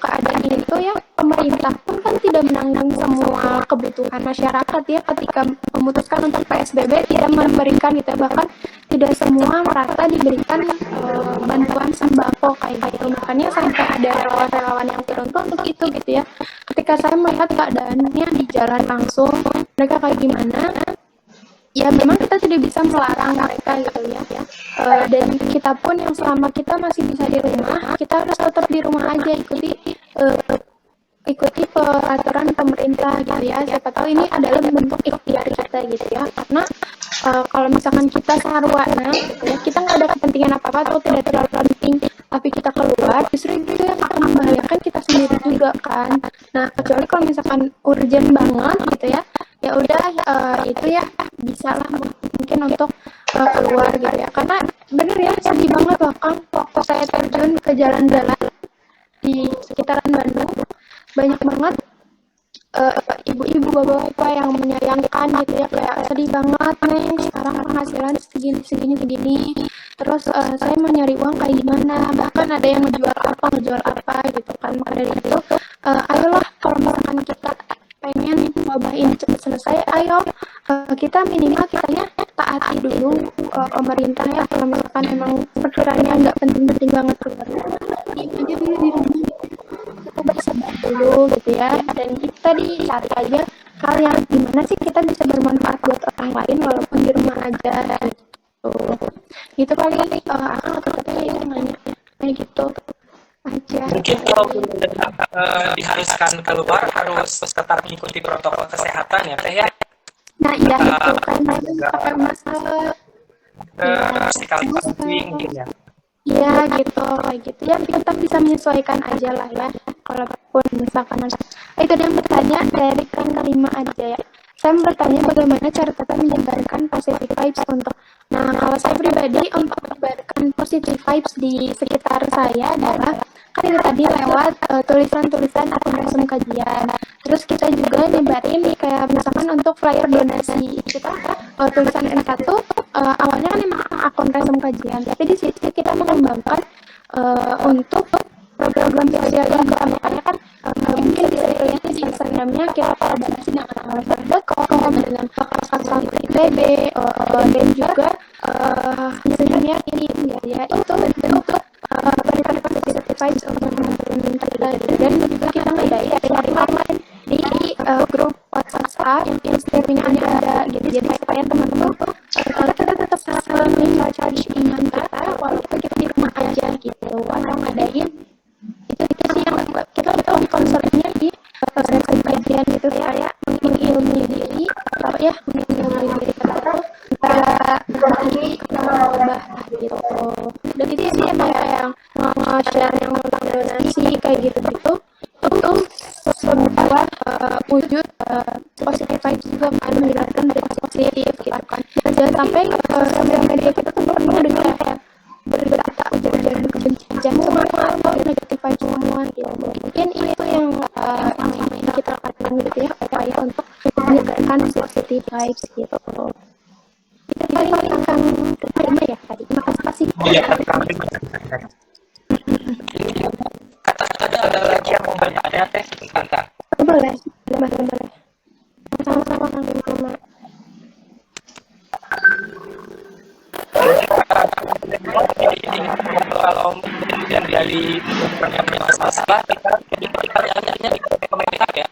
keadaan itu ya pemerintah pun kan tidak menanggung semua kebutuhan masyarakat ya ketika memutuskan untuk PSBB tidak memberikan gitu ya. Bahkan tidak semua merata diberikan bantuan sembako kayak gitu. Makanya sampai ada relawan-relawan yang turun untuk itu gitu ya. Ketika saya melihat keadaannya di jalan langsung mereka kayak gimana, ya memang kita tidak bisa melarang mereka gitu ya. Dan kita pun yang selama kita masih bisa di rumah, kita harus tetap di rumah aja, ikuti peraturan pemerintah gitu ya. Siapa tahu ini adalah bentuk ikhtiar kita gitu ya. Karena kalau misalkan kita sarwana gitu ya, kita nggak ada kepentingan apa-apa atau tidak terlalu penting, tapi kita keluar, justru itu yang akan membahayakan kita sendiri juga kan. Nah, kecuali kalau misalkan urgent banget gitu ya, ya udah itu ya bisa lah mungkin untuk keluar gitu ya. Karena bener ya sedih banget loh Kang, waktu saya terjun ke jalan-jalan di sekitaran Bandung, banyak banget ibu-ibu bapak-bapak yang menyayangkan gitu ya, kayak sedih banget nih sekarang penghasilan segini terus saya mau nyari uang kayak gimana, bahkan ada yang ngejual apa gitu kan. Maka dari itu ayolah kalau misalkan kita pengen wabah ini cepat selesai, ayo kita minimal kitanya taati dulu pemerintah ya. Kalau misalkan emang perkiranya nggak penting-penting banget keluar, diam aja dulu di rumah, coba sabar dulu gitu ya. Dan kita dicari aja hal yang gimana sih kita bisa bermanfaat buat orang lain walaupun di rumah aja gitu kali aku katanya nanya kayak gitu aja.
Mungkin kalau diharuskan keluar harus tetap mengikuti protokol kesehatan ya Teh ya.
Nah, iya
Kita
itu kan
jaga
pakai masker.
physical distancing mungkin ya.
Iya gitu, kayak gitu ya kita bisa menyesuaikan aja lah ya. Kalaupun misalkan itu dia yang bertanya dari yang kelima aja ya. Saya mau bertanya bagaimana cara tetap menyebarkan positive vibes untuk. Nah, kalau saya pribadi untuk menyebarkan positive vibes di sekitar saya adalah kan itu tadi lewat tulisan-tulisan akun resum kajian. Terus kita juga nyebarin kayak misalkan untuk flyer donasi kita tulisan ini satu awalnya kan emang akun resum kajian, tapi di situ kita mengembangkan untuk program sosial juga makanya kan mungkin bisa dilihat di Instagramnya kita kolaborasi dengan Alfred.com dengan kakak-kakak ITB dan juga sebenarnya ini ya itu untuk berikan positive vibes untuk teman-teman kita dan juga kita ngadain online di grup WhatsApp yang setiapnya ada gitu jadi supaya teman-teman tuh kita tetap saling charge iman kita walaupun kita di rumah aja gitu atau ngadain itu sih yang kita lebih concernnya di proses kajian gitu kayak mengilmi diri atau ya mengilmi diri kita tuh nggak lagi kena wabah gitu dan itu sih emang yang mau share yang tentang donasi kayak gitu gitu itu sebuah wujud positive vibes juga kan menjelaskan dari positif gitu kan jangan sampai sosial media kita tuh penuh dengan kayak berita ujaran kebencian semua atau negatif vibes semua gitu mungkin itu yang kita lakukan gitu ya upaya untuk menyebarkan positive vibes gitu itu paling akan terima ya tadi terima kasih
Iya, kata-kata ada lagi yang mau bertanya teh sebentar.
boleh boleh sama-sama kang Bima.
Kalau dari masalah kita pertanyaannya di komentar ya.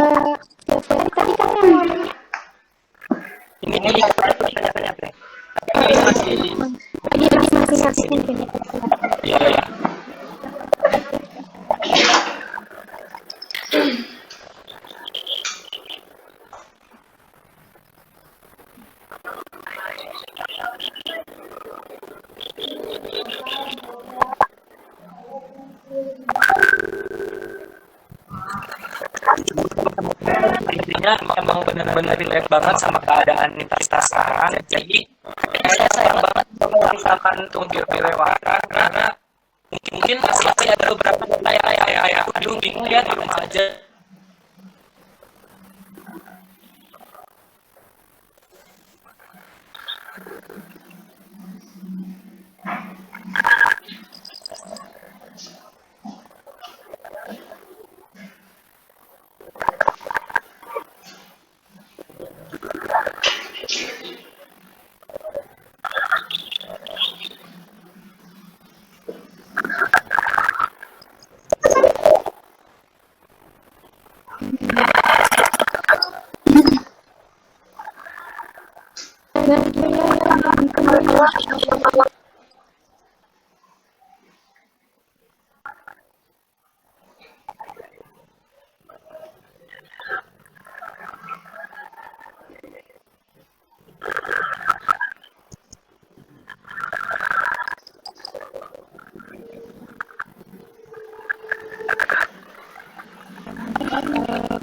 Tadi kan yang
Ini pertanyaan teh. Ini
masih ngasih mungkin ya.
Iya ya. Intinya emang benar-benar relate banget sama keadaan kita sekarang. Jadi saya sayang banget kalau misalkan untuk dilewatkan karena mungkin masih ada beberapa kayak aduh bingung ya di rumah aja.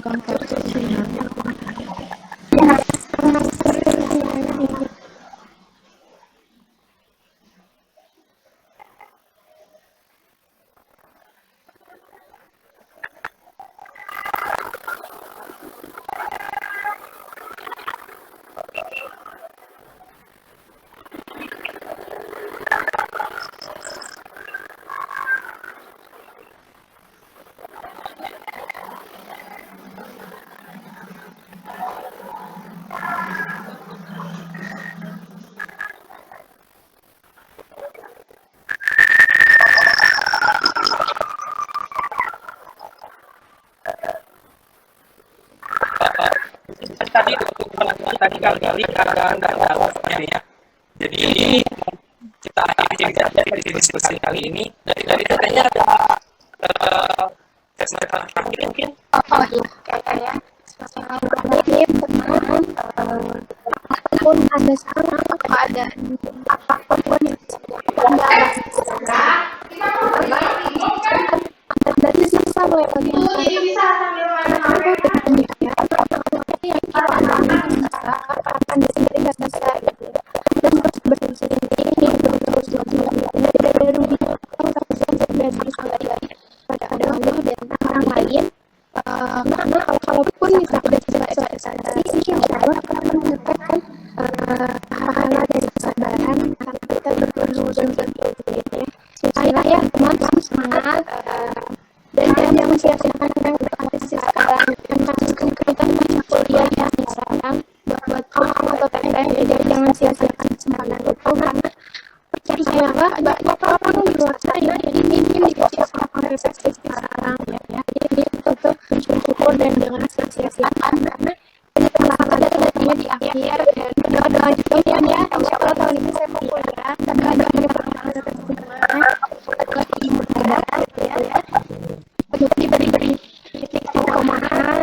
Kantor sosial.
tadi tadi kali ya. Jadi kita akhiri dari diskusi kali ini. Dari katanya ada kesempatan mungkin.
Oh iya, kayak ini teman apapun ada sekarang atau ada apapun yang dari sisa mulai bagian akan sendiri nggak bisa gitu dan terus berdiskusi ini terus dari rugi tapi dari pada ada Allah dan orang lain karena kalaupun misalnya sudah selesai insya Allah akan mendapatkan pahala dari kesabaran karena kita berusaha ya supaya ya teman semangat dan jangan sia-siakan yang berpartisipasi sekarang dan kasus kita masih kuliah ya sekarang buat kamu atau TM jadi jangan sia-siakan kesempatan itu karena percayalah banyak orang di luar sana jadi mungkin dikasih resepsi sekarang ya jadi tetap bersyukur dan jangan sia-siakan karena ini permasalahan datangnya di akhir dan berdoa juga ya insya Allah tahun ini saya mau kuliah dan ada permasalahan seperti setelah ibadah ya diberi titik komahan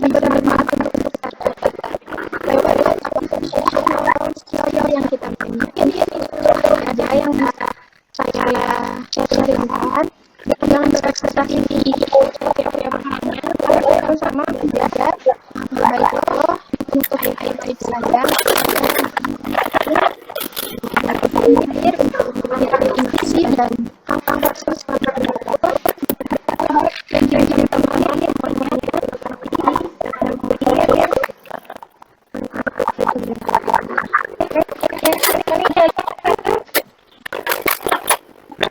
bermanfaat untuk lewat skill yang kita punya ini ada yang bisa saya sharingkan jangan berekspektasi tinggi setiap harinya harus sama belajar baik Allah untuk baik saja intuisi dan hal-hal terus dan jangan teman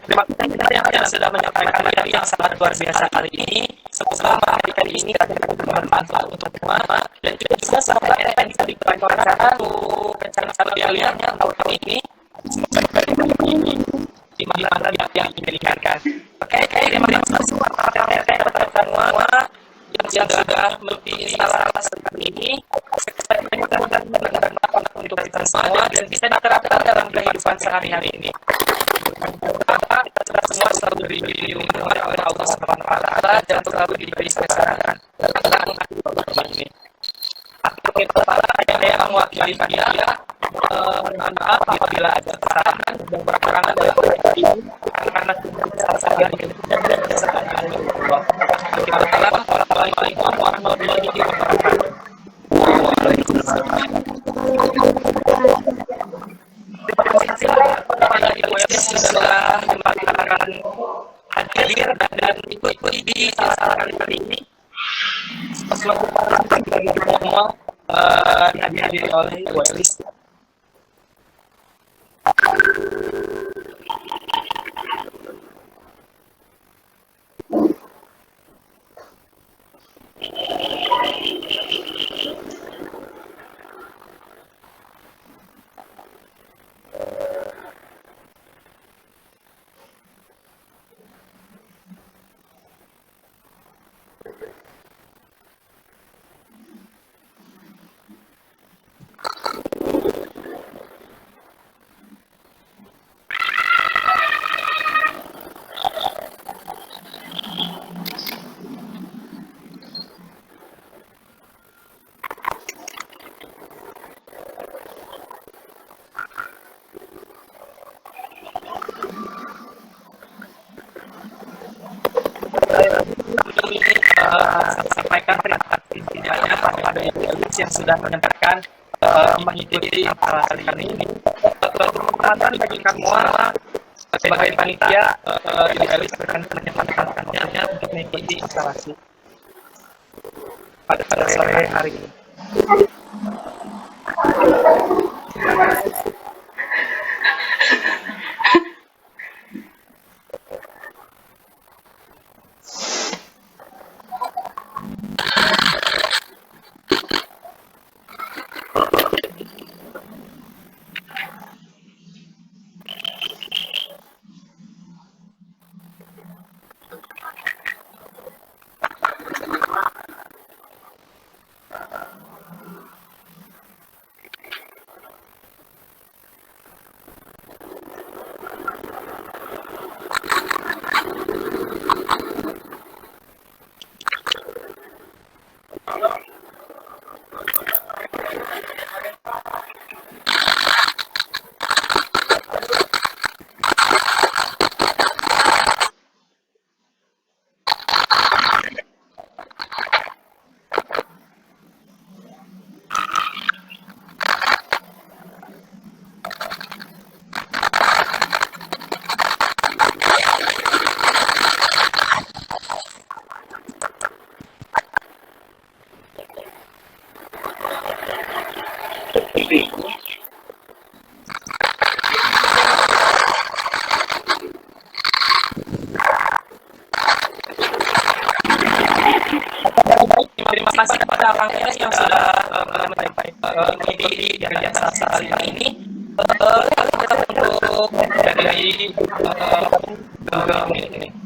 Terima kasih yang sudah menyampaikan materi yang sangat luar biasa kali ini. Semoga materi kali ini dapat bermanfaat untuk semua dan juga semoga yang bisa diperkenalkan rencana kalian yang tahun ini di mana yang diberikan. Oke, terima kasih teman-teman semua yang sudah mengikuti salah seperti ini. Saya mudah-mudahan untuk kita semua dan bisa diterapkan dalam kehidupan sehari-hari ini. Kita semua selalu diberi lindungan oleh Allah Subhanahu wa Ta'ala dan selalu diberi keselamatan dalam kehidupan ini. Akhir kata yang mewakili saya, mohon maaf apabila ada kesalahan dan kekurangan dalam materi ini karena salah satu dan kesalahan Allah. Assalamualaikum warahmatullahi wabarakatuh. Terima kasih kepada Ibu yang sudah menyempatkan hadir dan ikuti di sasaran kali ini. Semoga bagi kita semua dihadiri oleh Ibu Elis. Sampaikan terima kasih tidaknya kepada Ibu Elis yang sudah menyampaikan mengikuti kali ini. Kesempatan bagi kamu sebagai panitia Ibu Elis akan menyempatkan waktunya untuk mengikuti instalasi pada sore hari ini. Baik, terima kasih kepada Kang Enes yang sudah mengikuti dari jasa ini. Kita untuk dari Google Meet ini.